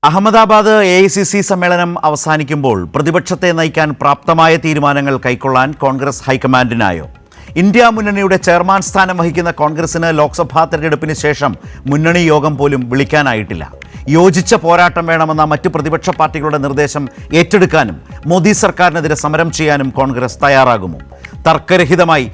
Ahmedabad AICC സമ്മേളനം അവസാനിക്കുമ്പോൾ പ്രതിപക്ഷത്തെ നയിക്കാൻ പ്രാപ്തമായ തീരുമാനങ്ങൾ കൈക്കൊള്ളാൻ കോൺഗ്രസ് ഹൈക്കമാൻഡിനായോ? ഇന്ത്യ മുന്നണിയുടെ ചെയർമാൻ സ്ഥാനം വഹിക്കുന്ന കോൺഗ്രസിന് ലോക്സഭാ തെരഞ്ഞെടുപ്പിന് ശേഷം മുന്നണി യോഗം പോലും വിളിക്കാനായിട്ടില്ല. യോജിച്ച പോരാട്ടം വേണമെന്ന മറ്റ് പ്രതിപക്ഷ പാർട്ടികളുടെ നിർദ്ദേശം ഏറ്റെടുക്കാനും മോദി സർക്കാരിനെതിരെ സമരം ചെയ്യാനും കോൺഗ്രസ് തയ്യാറാകുമോ? തർക്കരഹിതമായി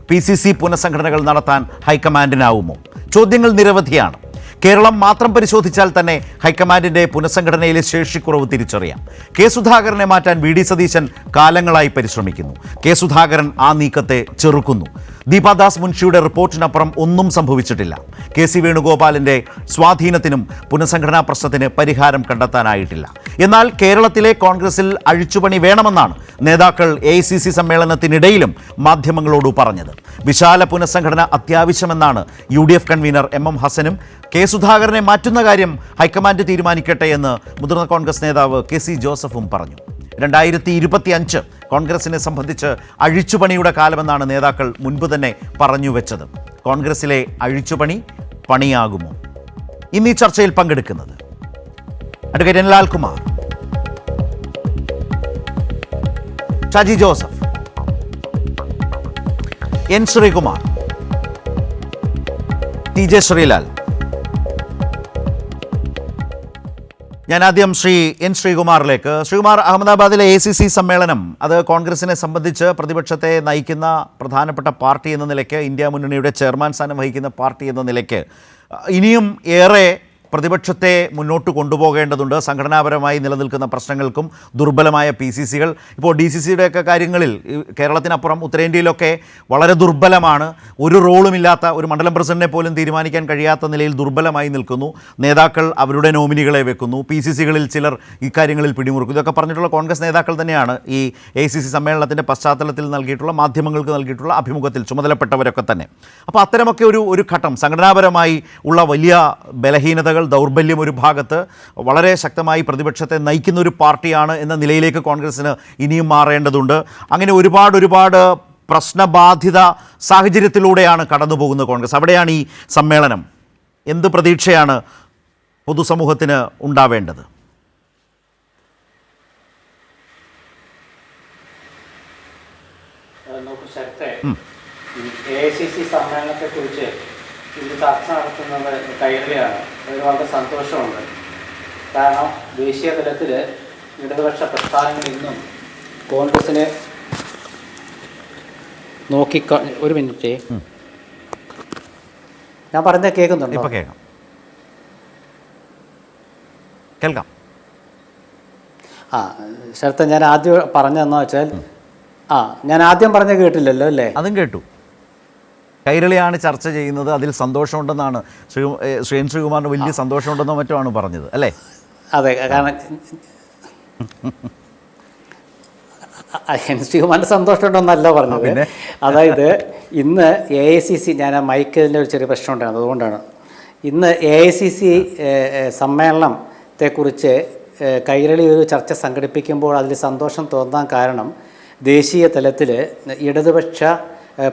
PCC പുനഃസംഘടനകൾ നടത്താൻ ഹൈക്കമാൻഡിനാവുമോ? ചോദ്യങ്ങൾ നിരവധിയാണ്. കേരളം മാത്രം പരിശോധിച്ചാൽ തന്നെ ഹൈക്കമാൻഡിൻ്റെ പുനഃസംഘടനയിലെ ശേഷിക്കുറവ് തിരിച്ചറിയാം. കെ സുധാകരനെ മാറ്റാൻ VD സതീശൻ കാലങ്ങളായി പരിശ്രമിക്കുന്നു. കെ സുധാകരൻ ആ നീക്കത്തെ ചെറുക്കുന്നു. ദീപാദാസ് മുൻഷിയുടെ റിപ്പോർട്ടിനപ്പുറം ഒന്നും സംഭവിച്ചിട്ടില്ല. KC വേണുഗോപാലിൻ്റെ സ്വാധീനത്തിനും പുനഃസംഘടനാ പ്രശ്നത്തിന് പരിഹാരം കണ്ടെത്താനായിട്ടില്ല. എന്നാൽ കേരളത്തിലെ കോൺഗ്രസിൽ അഴിച്ചുപണി വേണമെന്നാണ് നേതാക്കൾ AICC സമ്മേളനത്തിനിടയിലും മാധ്യമങ്ങളോട് പറഞ്ഞത്. വിശാല പുനഃസംഘടന അത്യാവശ്യമെന്നാണ് UDF കൺവീനർ MM ഹസനും കെ സുധാകരനെ മാറ്റുന്ന കാര്യം ഹൈക്കമാൻഡ് തീരുമാനിക്കട്ടെ എന്ന് മുതിർന്ന കോൺഗ്രസ് നേതാവ് KC ജോസഫും പറഞ്ഞു. 2025 കോൺഗ്രസിനെ സംബന്ധിച്ച് അഴിച്ചുപണിയുടെ കാലമെന്നാണ് നേതാക്കൾ മുൻപ് തന്നെ പറഞ്ഞു വെച്ചത്. കോൺഗ്രസിലെ അഴിച്ചുപണി പണിയാകുമോ? ഇന്ന് ഈ ചർച്ചയിൽ പങ്കെടുക്കുന്നത് advocate N Lalkumar, Shaji Joseph, N Sreekumar, TJ Sreelal. ഞാൻ ആദ്യം N ശ്രീകുമാറിലേക്ക്. ശ്രീകുമാർ, അഹമ്മദാബാദിലെ AICC സമ്മേളനം അത് കോൺഗ്രസിനെ സംബന്ധിച്ച് പ്രതിപക്ഷത്തെ നയിക്കുന്ന പ്രധാനപ്പെട്ട പാർട്ടി എന്ന നിലയ്ക്ക്, ഇന്ത്യ മുന്നണിയുടെ ചെയർമാൻ സ്ഥാനം വഹിക്കുന്ന പാർട്ടി എന്ന നിലയ്ക്ക് ഇനിയും ഏറെ പ്രതിപക്ഷത്തെ മുന്നോട്ട് കൊണ്ടുപോകേണ്ടതുണ്ട്. സംഘടനാപരമായി നിലനിൽക്കുന്ന പ്രശ്നങ്ങൾക്കും ദുർബലമായ PCCകൾ, ഇപ്പോൾ DCCയുടെയൊക്കെ കാര്യങ്ങളിൽ കേരളത്തിനപ്പുറം ഉത്തരേന്ത്യയിലൊക്കെ വളരെ ദുർബലമാണ്. ഒരു റോളുമില്ലാത്ത ഒരു മണ്ഡലം പ്രസിഡന്റിനെ പോലും തീരുമാനിക്കാൻ കഴിയാത്ത നിലയിൽ ദുർബലമായി നിൽക്കുന്നു. നേതാക്കൾ അവരുടെ നോമിനികളെ വെക്കുന്നു. PCCകളിൽ ചിലർ ഇക്കാര്യങ്ങളിൽ പിടിമുറുക്കുന്നു. ഇതൊക്കെ പറഞ്ഞിട്ടുള്ള കോൺഗ്രസ് നേതാക്കൾ തന്നെയാണ് ഈ AICC സമ്മേളനത്തിൻ്റെ പശ്ചാത്തലത്തിൽ നൽകിയിട്ടുള്ള, മാധ്യമങ്ങൾക്ക് നൽകിയിട്ടുള്ള അഭിമുഖത്തിൽ ചുമതലപ്പെട്ടവരൊക്കെ തന്നെ. അപ്പോൾ അത്തരമൊക്കെ ഒരു ഘട്ടം, സംഘടനാപരമായി ഉള്ള വലിയ ബലഹീനതകൾ, ദൗർബല്യം ഒരു ഭാഗത്ത്, വളരെ ശക്തമായി പ്രതിപക്ഷത്തെ നയിക്കുന്ന ഒരു പാർട്ടിയാണ് എന്ന നിലയിലേക്ക് കോൺഗ്രസിന് ഇനിയും മാറേണ്ടതുണ്ട്. അങ്ങനെ ഒരുപാട് പ്രശ്നബാധിത സാഹചര്യത്തിലൂടെയാണ് കടന്നു പോകുന്നത് കോൺഗ്രസ്. അവിടെയാണ് ഈ സമ്മേളനം. എന്ത് പ്രതീക്ഷയാണ് പൊതുസമൂഹത്തിന് ഉണ്ടാവേണ്ടത്? AICC സമ്മേളനത്തെക്കുറിച്ച് ഇത് ചർച്ച നടത്തുന്നത് കൈരളിയാണ്. അതിൽ വളരെ സന്തോഷമുണ്ട്. കാരണം ദേശീയ തലത്തിൽ ഇടതുപക്ഷ പ്രസ്ഥാനങ്ങൾ ഇന്നും കോൺഗ്രസിനെ ഒരു മിനിറ്റ്, ഞാൻ പറഞ്ഞ കേൾക്കുന്നുണ്ടോ? കേൾക്കാം. ശരത്ത്, ഞാൻ ആദ്യം പറഞ്ഞതെന്ന് വെച്ചാൽ ഞാൻ ആദ്യം പറഞ്ഞ കേട്ടില്ലല്ലോ അല്ലേ? അതും കേട്ടു. കൈരളിയാണ് ചർച്ച ചെയ്യുന്നത്, അതിൽ സന്തോഷമുണ്ടെന്നാണ് N ശ്രീകുമാറിന് വലിയ സന്തോഷമുണ്ടെന്നോ മറ്റോ ആണ് പറഞ്ഞത് അല്ലേ? അതെ, കാരണം N ശ്രീകുമാറിന് സന്തോഷമുണ്ടെന്നല്ല പറഞ്ഞത്. അതായത് ഇന്ന് AICC, ഞാൻ ആ മൈക്കിൻ്റെ ഒരു ചെറിയ പ്രശ്നം ഉണ്ടായിരുന്നു, അതുകൊണ്ടാണ്. ഇന്ന് AICC സമ്മേളനത്തെക്കുറിച്ച് കൈരളി ഒരു ചർച്ച സംഘടിപ്പിക്കുമ്പോൾ അതിൽ സന്തോഷം തോന്നാൻ കാരണം ദേശീയ തലത്തിൽ ഇടതുപക്ഷ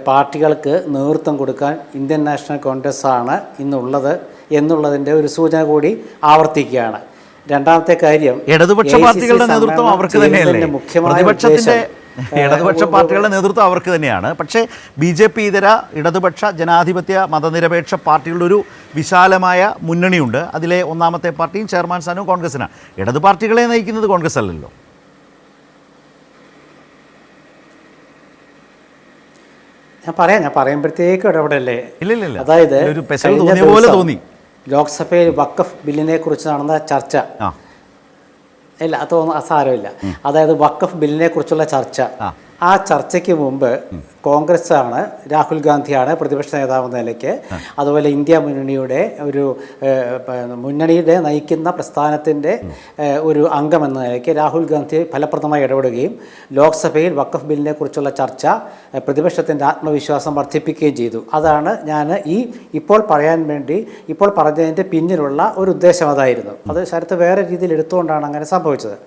പാർട്ടികൾക്ക് നേതൃത്വം കൊടുക്കാൻ ഇന്ത്യൻ നാഷണൽ കോൺഗ്രസ് ആണ് ഇന്നുള്ളത് എന്നുള്ളതിൻ്റെ ഒരു സൂചന കൂടി ആവർത്തിക്കുകയാണ്. രണ്ടാമത്തെ കാര്യം, ഇടതുപക്ഷ പാർട്ടികളുടെ നേതൃത്വം അവർക്ക് തന്നെയല്ലേ? ഇടതുപക്ഷ പാർട്ടികളുടെ നേതൃത്വം അവർക്ക് തന്നെയാണ്. പക്ഷേ BJP ഇതര ഇടതുപക്ഷ ജനാധിപത്യ മതനിരപേക്ഷ പാർട്ടികളുടെ ഒരു വിശാലമായ മുന്നണിയുണ്ട്. അതിലെ ഒന്നാമത്തെ പാർട്ടിയും ചെയർമാൻ സ്ഥാനവും കോൺഗ്രസിനാണ്. ഇടതു പാർട്ടികളെ നയിക്കുന്നത് കോൺഗ്രസ് അല്ലല്ലോ. ഞാൻ പറയുമ്പോഴത്തേക്കും ഇടപെടല്ലേ? ഇല്ല, അതായത് തോന്നി ലോക്സഭയിൽ വഖഫ് ബില്ലിനെ കുറിച്ച് നടന്ന ചർച്ച, ഇല്ല അത് സാരമില്ല. അതായത് വഖഫ് ബില്ലിനെ കുറിച്ചുള്ള ചർച്ച, ആ ചർച്ചയ്ക്ക് മുമ്പ് കോൺഗ്രസ് ആണ്, രാഹുൽ ഗാന്ധിയാണ് പ്രതിപക്ഷ നേതാവ് എന്ന നിലയ്ക്ക്, അതുപോലെ ഇന്ത്യ മുന്നണിയുടെ മുന്നണിയുടെ നയിക്കുന്ന പ്രസ്ഥാനത്തിൻ്റെ ഒരു അംഗം എന്ന നിലയ്ക്ക് രാഹുൽ ഗാന്ധി ഫലപ്രദമായി ഇടപെടുകയും ലോക്സഭയിൽ വഖഫ് ബില്ലിനെ കുറിച്ചുള്ള ചർച്ച പ്രതിപക്ഷത്തിൻ്റെ ആത്മവിശ്വാസം വർദ്ധിപ്പിക്കുകയും ചെയ്തു. അതാണ് ഞാൻ ഇപ്പോൾ പറഞ്ഞതിൻ്റെ പിന്നിലുള്ള ഒരു ഉദ്ദേശം അതായിരുന്നു. അത് ശരത്ത് വേറെ രീതിയിൽ എടുത്തുകൊണ്ടാണ് അങ്ങനെ സംഭവിച്ചത്.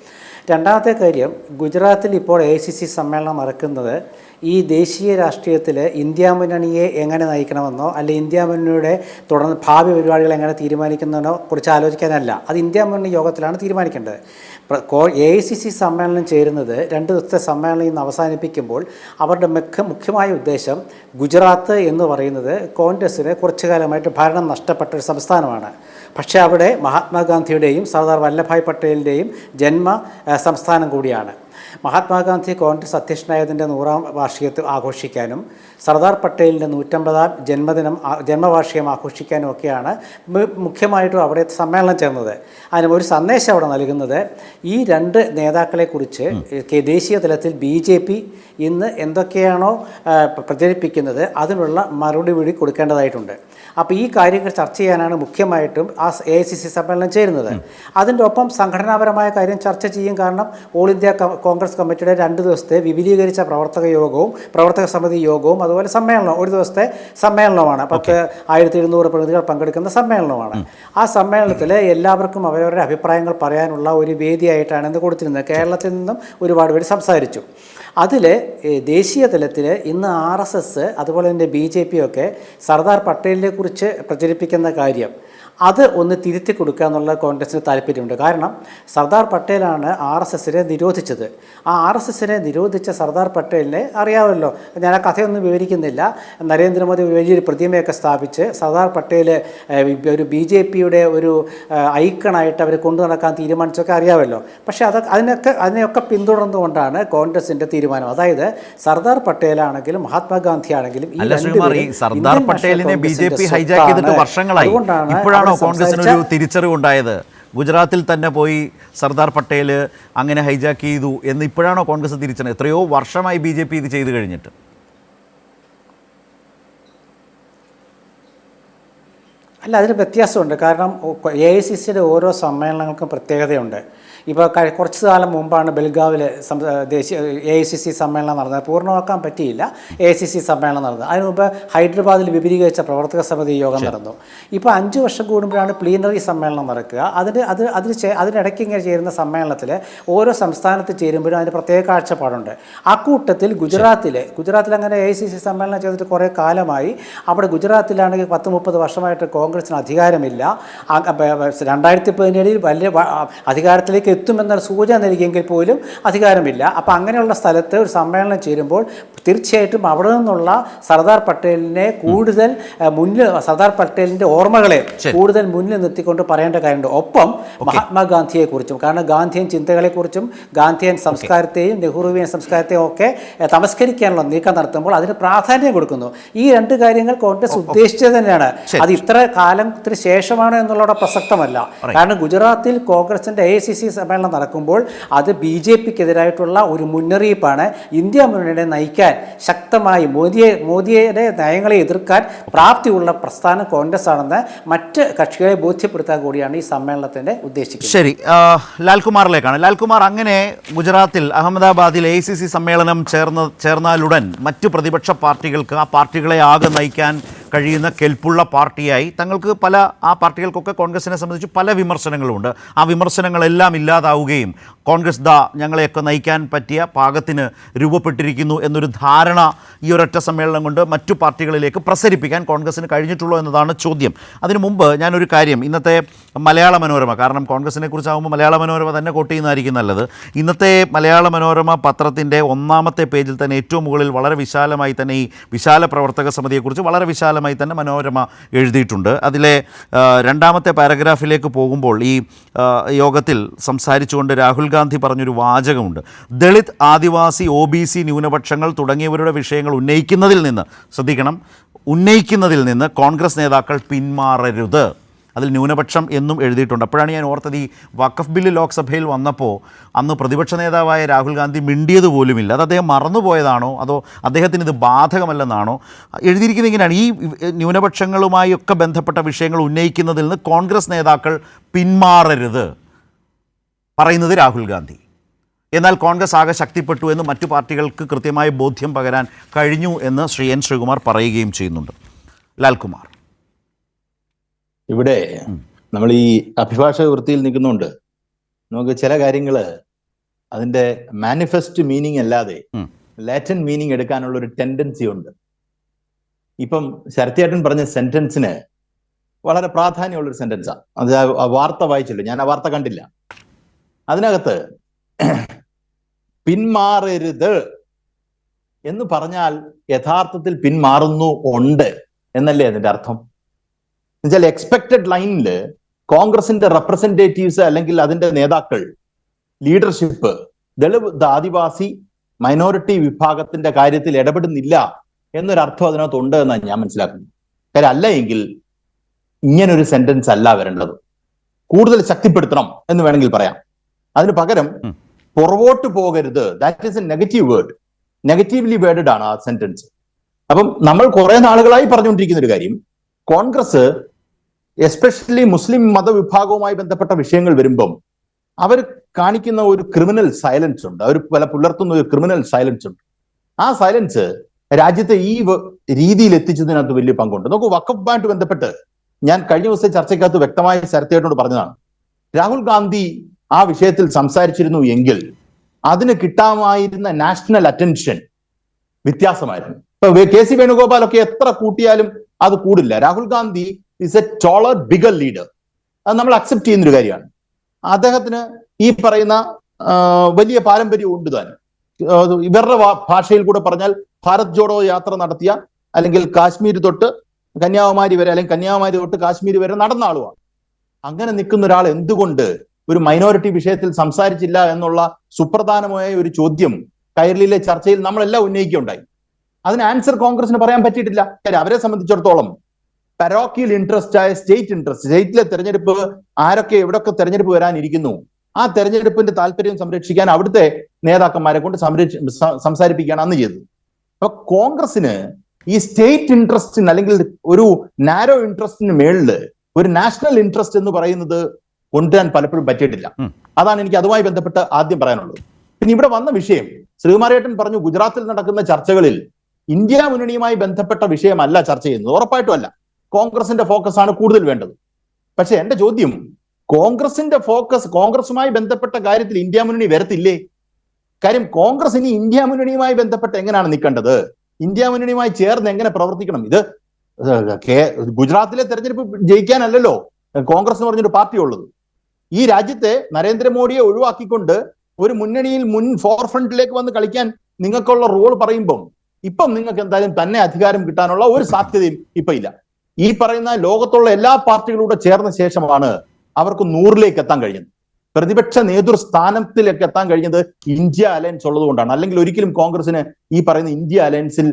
രണ്ടാമത്തെ കാര്യം, ഗുജറാത്തിൽ ഇപ്പോൾ AICC സമ്മേളനം നടക്കുന്നത് ഈ ദേശീയ രാഷ്ട്രീയത്തിൽ ഇന്ത്യ മുന്നണിയെ എങ്ങനെ നയിക്കണമെന്നോ അല്ലെങ്കിൽ ഇന്ത്യ മുന്നണിയുടെ തുടർന്ന് ഭാവി പരിപാടികൾ എങ്ങനെ തീരുമാനിക്കുന്നതിനോ കുറിച്ച് ആലോചിക്കാനല്ല. അത് ഇന്ത്യ മുന്നണി യോഗത്തിലാണ് തീരുമാനിക്കേണ്ടത്. AICC സമ്മേളനം ചേരുന്നത് 2 ദിവസത്തെ സമ്മേളനം ഇന്ന് അവസാനിപ്പിക്കുമ്പോൾ അവരുടെ മുഖ്യമായ ഉദ്ദേശം ഗുജറാത്ത് എന്ന് പറയുന്നത് കോൺഗ്രസ്സിന് കുറച്ചു കാലമായിട്ട് ഭരണം നഷ്ടപ്പെട്ട ഒരു സംസ്ഥാനമാണ്. പക്ഷേ അവിടെ മഹാത്മാഗാന്ധിയുടെയും സർദാർ വല്ലഭായ് പട്ടേലിൻ്റെയും ജന്മ സംസ്ഥാനം കൂടിയാണ്. മഹാത്മാഗാന്ധി കോൺഗ്രസ് അധ്യക്ഷനായതിൻ്റെ 100ാം വാർഷികത്തിൽ ആഘോഷിക്കാനും സർദാർ പട്ടേലിൻ്റെ 150ാം ജന്മവാർഷികം ആഘോഷിക്കാനും ഒക്കെയാണ് മുഖ്യമായിട്ടും അവിടെ സമ്മേളനം ചേർന്നത്. അതിന് ഒരു സന്ദേശം അവിടെ നൽകുന്നത് ഈ 2 നേതാക്കളെക്കുറിച്ച് ദേശീയ തലത്തിൽ BJP ഇന്ന് എന്തൊക്കെയാണോ പ്രചരിപ്പിക്കുന്നത് അതിനുള്ള മറുപടി കൊടുക്കേണ്ടതായിട്ടുണ്ട്. അപ്പോൾ ഈ കാര്യങ്ങൾ ചർച്ച ചെയ്യാനാണ് മുഖ്യമായിട്ടും ആ AICC സമ്മേളനം ചേരുന്നത്. അതിൻ്റെ ഒപ്പം സംഘടനാപരമായ കാര്യം ചർച്ച ചെയ്യും. കാരണം ഓൾ ഇന്ത്യ കോൺഗ്രസ് കമ്മിറ്റിയുടെ 2 ദിവസത്തെ വിപുലീകരിച്ച പ്രവർത്തക സമിതി യോഗവും അതുപോലെ സമ്മേളനം 1 ദിവസത്തെ സമ്മേളനമാണ്. 1700 പ്രതിനിധികൾ പങ്കെടുക്കുന്ന സമ്മേളനമാണ്. ആ സമ്മേളനത്തിൽ എല്ലാവർക്കും അവരവരുടെ അഭിപ്രായങ്ങൾ പറയാനുള്ള ഒരു വേദിയായിട്ടാണ് ഇന്ന് കൊടുത്തിരുന്നത്. കേരളത്തിൽ നിന്നും ഒരുപാട് പേര് സംസാരിച്ചു. അതിൽ ദേശീയ തലത്തിൽ ഇന്ന് RSS അതുപോലെ തന്നെ BJP ഒക്കെ സർദാർ പട്ടേലിനെ കുറിച്ച് പ്രചരിപ്പിക്കുന്ന കാര്യം അത് ഒന്ന് തിരുത്തി കൊടുക്കുക എന്നുള്ള കോൺഗ്രസ്സിന് താല്പര്യമുണ്ട്. കാരണം സർദാർ പട്ടേലാണ് RSSനെ നിരോധിച്ചത്. ആ RSSനെ നിരോധിച്ച സർദാർ പട്ടേലിനെ അറിയാമല്ലോ. ഞാൻ ആ കഥയൊന്നും വിവരിക്കുന്നില്ല. നരേന്ദ്രമോദി വലിയൊരു പ്രതിമയൊക്കെ സ്ഥാപിച്ച് സർദാർ പട്ടേൽ ഒരു BJPയുടെ ഒരു ഐക്കണായിട്ട് അവർ കൊണ്ടു നടക്കാൻ തീരുമാനിച്ചൊക്കെ അറിയാമല്ലോ. പക്ഷേ അതിനെയൊക്കെ പിന്തുടർന്നുകൊണ്ടാണ് കോൺഗ്രസിൻ്റെ തീരുമാനം. അതായത് സർദാർ പട്ടേലാണെങ്കിലും മഹാത്മാഗാന്ധി ആണെങ്കിലും സർദാർ പട്ടേലിനെ BJP ഹൈജാക്ക് ചെയ്തിട്ട് വർഷങ്ങളായി. ഇപ്പോഴാണോ കോൺഗ്രസിനൊരു തിരിച്ചറിവുണ്ടായത്? ഗുജറാത്തിൽ തന്നെ പോയി സർദാർ പട്ടേൽ അങ്ങനെ ഹൈജാക്ക് ചെയ്തു എന്ന് ഇപ്പോഴാണോ കോൺഗ്രസ് തിരിച്ചറിഞ്ഞത്? എത്രയോ വർഷമായി BJP ഇത് ചെയ്തു കഴിഞ്ഞിട്ട്. അല്ല, അതിന് വ്യത്യാസമുണ്ട്. കാരണം AICCയുടെ ഓരോ സമ്മേളനങ്ങൾക്കും പ്രത്യേകതയുണ്ട്. ഇപ്പോൾ കുറച്ച് കാലം മുമ്പാണ് ബെൽഗാവിൽ ദേശീയ AICC സമ്മേളനം നടന്നത്. പൂർണ്ണമാക്കാൻ പറ്റിയില്ല. AICC സമ്മേളനം നടന്നത്. അതിന് മുമ്പ് ഹൈദരാബാദിൽ വിപുലീകരിച്ച പ്രവർത്തക സമിതി യോഗം നടന്നു. ഇപ്പോൾ 5 വർഷം കൂടുമ്പോഴാണ് പ്ലീനറി സമ്മേളനം നടക്കുക. അതിനിടയ്ക്ക് ഇങ്ങനെ ചേരുന്ന സമ്മേളനത്തിൽ ഓരോ സംസ്ഥാനത്ത് ചേരുമ്പോഴും അതിന് പ്രത്യേക കാഴ്ചപ്പാടുണ്ട്. അക്കൂട്ടത്തിൽ ഗുജറാത്തിൽ അങ്ങനെ AICC സമ്മേളനം ചെയ്തിട്ട് കുറേ കാലമായി. അവിടെ ഗുജറാത്തിലാണെങ്കിൽ 10-30 വർഷമായിട്ട് കോൺഗ്രസിന് അധികാരമില്ല. 2017 വലിയ അധികാരത്തിലേക്ക് എത്തുമെന്നൊരു സൂചന നൽകിയെങ്കിൽ പോലും അധികാരമില്ല. അപ്പോൾ അങ്ങനെയുള്ള സ്ഥലത്ത് ഒരു സമ്മേളനം ചേരുമ്പോൾ തീർച്ചയായിട്ടും അവിടെ നിന്നുള്ള സർദാർ പട്ടേലിനെ കൂടുതൽ സർദാർ പട്ടേലിൻ്റെ ഓർമ്മകളെ കൂടുതൽ മുന്നിൽ നിർത്തിക്കൊണ്ട് പറയേണ്ട കാര്യമുണ്ട്. ഒപ്പം മഹാത്മാഗാന്ധിയെക്കുറിച്ചും, കാരണം ഗാന്ധിയൻ ചിന്തകളെക്കുറിച്ചും ഗാന്ധിയൻ സംസ്കാരത്തെയും നെഹ്റുവിയൻ സംസ്കാരത്തെയും ഒക്കെ തമസ്കരിക്കാനുള്ള നീക്കം നടത്തുമ്പോൾ അതിന് പ്രാധാന്യം കൊടുക്കുന്നു. ഈ 2 കാര്യങ്ങൾ കോൺഗ്രസ് ഉദ്ദേശിച്ചത് തന്നെയാണ്. അത് ഇത്ര കാലത്തിന് ശേഷമാണ് എന്നുള്ളത് പ്രസക്തമല്ല. കാരണം ഗുജറാത്തിൽ കോൺഗ്രസിൻ്റെ AICC സമ്മേളനം നടക്കുമ്പോൾ അത് BJPക്കെതിരായിട്ടുള്ള ഒരു മുന്നറിയിപ്പാണ്. ഇന്ത്യ മുന്നണിയെ നയിക്കാൻ ശക്തമായി മോദിയുടെ നയങ്ങളെ എതിർക്കാൻ പ്രാപ്തിയുള്ള പ്രസ്ഥാനം കോൺഗ്രസ് ആണെന്ന് മറ്റ് കക്ഷികളെ ബോധ്യപ്പെടുത്താൻ കൂടിയാണ് ഈ സമ്മേളനത്തിൻ്റെ ഉദ്ദേശിക്കുന്നത്. ശരി, ലാൽകുമാറിലേക്കാണ്. ലാൽകുമാർ, അങ്ങനെ ഗുജറാത്തിൽ അഹമ്മദാബാദിൽ AICC സമ്മേളനം ചേർന്നാലുടൻ മറ്റു പ്രതിപക്ഷ പാർട്ടികൾക്ക് ആ പാർട്ടികളെ ആകെ നയിക്കാൻ കഴിയുന്ന കെൽപ്പുള്ള പാർട്ടിയായി തങ്ങൾക്ക് ആ പാർട്ടികൾക്കൊക്കെ കോൺഗ്രസിനെ സംബന്ധിച്ച് പല വിമർശനങ്ങളുമുണ്ട്. ആ വിമർശനങ്ങളെല്ലാം ഇല്ലാതാവുകയും കോൺഗ്രസ് ഞങ്ങളെയൊക്കെ നയിക്കാൻ പറ്റിയ പാകത്തിന് രൂപപ്പെട്ടിരിക്കുന്നു എന്നൊരു ധാരണ ഈ ഒരൊറ്റ സമ്മേളനം കൊണ്ട് മറ്റു പാർട്ടികളിലേക്ക് പ്രസരിപ്പിക്കാൻ കോൺഗ്രസിന് കഴിഞ്ഞിട്ടുള്ളൂ എന്നതാണ് ചോദ്യം. അതിനു മുമ്പ് ഞാനൊരു കാര്യം, ഇന്നത്തെ മലയാള മനോരമ, കാരണം കോൺഗ്രസിനെ കുറിച്ചാകുമ്പോൾ മലയാള മനോരമ തന്നെ കോട്ട് ചെയ്യുന്നതായിരിക്കും നല്ലത്. ഇന്നത്തെ മലയാള മനോരമ പത്രത്തിൻ്റെ 1ാമത്തെ പേജിൽ തന്നെ ഏറ്റവും മുകളിൽ വളരെ വിശാലമായി തന്നെ ഈ വിശാല പ്രവർത്തക സമിതിയെക്കുറിച്ച് വളരെ വിശാലമായി തന്നെ മനോരമ എഴുതിയിട്ടുണ്ട്. അതിലെ 2ാമത്തെ പാരഗ്രാഫിലേക്ക് പോകുമ്പോൾ ഈ യോഗത്തിൽ സംസാരിച്ചുകൊണ്ട് രാഹുൽ ഗാന്ധി പറഞ്ഞൊരു വാചകമുണ്ട്. ദളിത്, ആദിവാസി, OBC ന്യൂനപക്ഷങ്ങൾ തുടങ്ങിയവരുടെ വിഷയങ്ങൾ ഉന്നയിക്കുന്നതിൽ നിന്ന് കോൺഗ്രസ് നേതാക്കൾ പിന്മാറരുത്. അതിൽ ന്യൂനപക്ഷം എന്നും എഴുതിയിട്ടുണ്ട്. അപ്പോഴാണ് ഞാൻ ഓർത്തത്, ഈ വഖഫ് ബില്ല് ലോക്സഭയിൽ വന്നപ്പോൾ അന്ന് പ്രതിപക്ഷ നേതാവായ രാഹുൽ ഗാന്ധി മിണ്ടിയത് പോലുമില്ല. അത് അദ്ദേഹം മറന്നുപോയതാണോ അതോ അദ്ദേഹത്തിന് ഇത് ബാധകമല്ലെന്നാണോ? എഴുതിയിരിക്കുന്നത് ഇങ്ങനെയാണ്: ഈ ന്യൂനപക്ഷങ്ങളുമായി ഒക്കെ ബന്ധപ്പെട്ട വിഷയങ്ങൾ ഉന്നയിക്കുന്നതിൽ നിന്ന് കോൺഗ്രസ് നേതാക്കൾ പിന്മാറരുത് പറയുന്നത് രാഹുൽ ഗാന്ധി. എന്നാൽ കോൺഗ്രസ് ആകെ ശക്തിപ്പെട്ടു എന്ന് മറ്റു പാർട്ടികൾക്ക് കൃത്യമായ ബോധ്യം പകരാൻ കഴിഞ്ഞു എന്ന് ശ്രീ N. ശ്രീകുമാർ പറയുകയും ചെയ്യുന്നുണ്ട്. ലാൽകുമാർ, ഇവിടെ നമ്മൾ ഈ അഭിഭാഷക വൃത്തിയിൽ നിൽക്കുന്നുണ്ട്. നമുക്ക് ചില കാര്യങ്ങൾ അതിന്റെ മാനിഫെസ്റ്റ് മീനിങ് അല്ലാതെ ലാറ്റൻ മീനിങ് എടുക്കാനുള്ള ഒരു ടെൻഡൻസി ഉണ്ട്. ഇപ്പം ശരത്തേട്ടൻ പറഞ്ഞ സെന്റൻസിന് വളരെ പ്രാധാന്യമുള്ളൊരു സെന്റൻസാണ്. അത് ആ വാർത്ത വായിച്ചല്ലോ, ഞാൻ ആ വാർത്ത കണ്ടില്ല. അതിനകത്ത് പിന്മാറരുത് എന്ന് പറഞ്ഞാൽ യഥാർത്ഥത്തിൽ പിന്മാറുന്നു ഉണ്ട് എന്നല്ലേ അതിന്റെ അർത്ഥം? എന്നുവെച്ചാൽ എക്സ്പെക്റ്റഡ് ലൈനിൽ കോൺഗ്രസിന്റെ റെപ്രസെന്റേറ്റീവ്സ് അല്ലെങ്കിൽ അതിന്റെ നേതാക്കൾ, ലീഡർഷിപ്പ് ദളിത് ആദിവാസി മൈനോറിറ്റി വിഭാഗത്തിന്റെ കാര്യത്തിൽ ഇടപെടുന്നില്ല എന്നൊരർത്ഥം അതിനകത്ത് ഉണ്ട് എന്നാണ് ഞാൻ മനസ്സിലാക്കുന്നത്. കാര്യം അല്ല എങ്കിൽ ഇങ്ങനൊരു സെന്റൻസ് അല്ല വരേണ്ടത്. കൂടുതൽ ശക്തിപ്പെടുത്തണം എന്ന് വേണമെങ്കിൽ പറയാം. അതിന് പകരം പുറകോട്ട് പോകരുത്, that is A negative word, negatively worded ആണ് ആ സെന്റൻസ്. അപ്പം നമ്മൾ കുറെ നാളുകളായി പറഞ്ഞുകൊണ്ടിരിക്കുന്ന ഒരു കാര്യം, കോൺഗ്രസ് എസ്പെഷ്യലി മുസ്ലിം മതവിഭാഗവുമായി ബന്ധപ്പെട്ട വിഷയങ്ങൾ വരുമ്പം അവർ കാണിക്കുന്ന ഒരു ക്രിമിനൽ സൈലൻസ് ഉണ്ട്, അവർ പുലർത്തുന്ന ഒരു ക്രിമിനൽ സൈലൻസ് ഉണ്ട്. ആ സൈലൻസ് രാജ്യത്തെ ഈ രീതിയിൽ എത്തിച്ചതിനകത്ത് വലിയ പങ്കുണ്ട്. നോക്കൂ, വഖഫുമായിട്ട് ബന്ധപ്പെട്ട് ഞാൻ കഴിഞ്ഞ ദിവസത്തെ ചർച്ചയ്ക്കകത്ത് വ്യക്തമായി ശരത്തേട്ടനോട് പറഞ്ഞതാണ്, രാഹുൽ ഗാന്ധി ആ വിഷയത്തിൽ സംസാരിച്ചിരുന്നു എങ്കിൽ അതിന് കിട്ടാമായിരുന്ന നാഷണൽ അറ്റൻഷൻ വ്യത്യാസമായിരുന്നു. ഇപ്പൊ കെ സി വേണുഗോപാലൊക്കെ എത്ര കൂട്ടിയാലും അത് കൂടില്ല. Rahul Gandhi is a taller bigger leader, അത് നമ്മൾ അക്സെപ്റ്റ് ചെയ്യുന്നൊരു കാര്യമാണ്. അദ്ദേഹത്തിന് ഈ പറയുന്ന വലിയ പാരമ്പര്യം ഉണ്ട് താൻ. ഇവരുടെ ഭാഷയിൽ കൂടെ പറഞ്ഞാൽ ഭാരത് ജോഡോ യാത്ര നടത്തിയ, അല്ലെങ്കിൽ കാശ്മീർ തൊട്ട് കന്യാകുമാരി വരെ, അല്ലെങ്കിൽ കന്യാകുമാരി തൊട്ട് കാശ്മീർ വരെ നടന്ന ആളുമാണ്. അങ്ങനെ നിൽക്കുന്ന ഒരാൾ എന്തുകൊണ്ട് ഒരു മൈനോറിറ്റി വിഷയത്തിൽ സംസാരിച്ചില്ല എന്നുള്ള സുപ്രധാനമായ ഒരു ചോദ്യം കൈരളിയിലെ ചർച്ചയിൽ നമ്മളെല്ലാം ഉന്നയിക്കുകയുണ്ടായി. അതിന് ആൻസർ കോൺഗ്രസിന് പറയാൻ പറ്റിയിട്ടില്ല. അവരെ സംബന്ധിച്ചിടത്തോളം പരോക്കിയൽ ഇൻട്രസ്റ്റ് ആയ സ്റ്റേറ്റ് ഇൻട്രസ്റ്റ്, സ്റ്റേറ്റിലെ തെരഞ്ഞെടുപ്പ് ആരൊക്കെ എവിടെയൊക്കെ തെരഞ്ഞെടുപ്പ് വരാനിരിക്കുന്നു, ആ തെരഞ്ഞെടുപ്പിന്റെ താല്പര്യം സംരക്ഷിക്കാൻ അവിടുത്തെ നേതാക്കന്മാരെ കൊണ്ട് സംസാരിപ്പിക്കുകയാണ് അന്ന് ചെയ്തത്. അപ്പൊ കോൺഗ്രസിന് ഈ സ്റ്റേറ്റ് ഇൻട്രസ്റ്റിന് അല്ലെങ്കിൽ ഒരു നാരോ ഇൻട്രസ്റ്റിന് മേളില് ഒരു നാഷണൽ ഇൻട്രസ്റ്റ് എന്ന് പറയുന്നത് കൊണ്ടുവരാൻ പലപ്പോഴും പറ്റിയിട്ടില്ല. അതാണ് എനിക്ക് അതുമായി ബന്ധപ്പെട്ട് ആദ്യം പറയാനുള്ളത്. പിന്നെ ഇവിടെ വന്ന വിഷയം, ശ്രീകുമാരേട്ടൻ പറഞ്ഞു ഗുജറാത്തിൽ നടക്കുന്ന ചർച്ചകളിൽ ഇന്ത്യ മുന്നണിയുമായി ബന്ധപ്പെട്ട വിഷയമല്ല ചർച്ച ചെയ്യുന്നത്. ഉറപ്പായിട്ടും അല്ല, കോൺഗ്രസിന്റെ ഫോക്കസ് ആണ് കൂടുതൽ വേണ്ടത്. പക്ഷെ എന്റെ ചോദ്യം, കോൺഗ്രസിന്റെ ഫോക്കസ് കോൺഗ്രസുമായി ബന്ധപ്പെട്ട കാര്യത്തിൽ ഇന്ത്യ മുന്നണി വരത്തില്ലേ? കാര്യം കോൺഗ്രസ് ഇനി ഇന്ത്യ മുന്നണിയുമായി ബന്ധപ്പെട്ട് എങ്ങനെയാണ് നിൽക്കേണ്ടത്, ഇന്ത്യ മുന്നണിയുമായി ചേർന്ന് എങ്ങനെ പ്രവർത്തിക്കണം? ഇത് ഗുജറാത്തിലെ തെരഞ്ഞെടുപ്പ് ജയിക്കാനല്ലല്ലോ കോൺഗ്രസ് എന്ന് പറഞ്ഞൊരു പാർട്ടി ഉള്ളത്. ഈ രാജ്യത്തെ നരേന്ദ്രമോദിയെ ഒഴിവാക്കിക്കൊണ്ട് ഒരു മുന്നണിയിൽ ഫോർ ഫ്രണ്ടിലേക്ക് വന്ന് കളിക്കാൻ നിങ്ങൾക്കുള്ള റോൾ പറയുമ്പം ഇപ്പം നിങ്ങൾക്ക് എന്തായാലും തന്നെ അധികാരം കിട്ടാനുള്ള ഒരു സാധ്യതയും ഇപ്പൊ ഇല്ല. ഈ പറയുന്ന ലോകത്തുള്ള എല്ലാ പാർട്ടികളൂടെ ചേർന്ന ശേഷമാണ് അവർക്ക് 100-ലേക്ക് എത്താൻ കഴിഞ്ഞത്. പ്രതിപക്ഷ നേതൃസ്ഥാനത്തിലേക്ക് എത്താൻ കഴിഞ്ഞത് ഇന്ത്യ അലയൻസ് ഉള്ളത് കൊണ്ടാണ്. അല്ലെങ്കിൽ ഒരിക്കലും കോൺഗ്രസിന് ഈ പറയുന്ന ഇന്ത്യ അലയൻസിൽ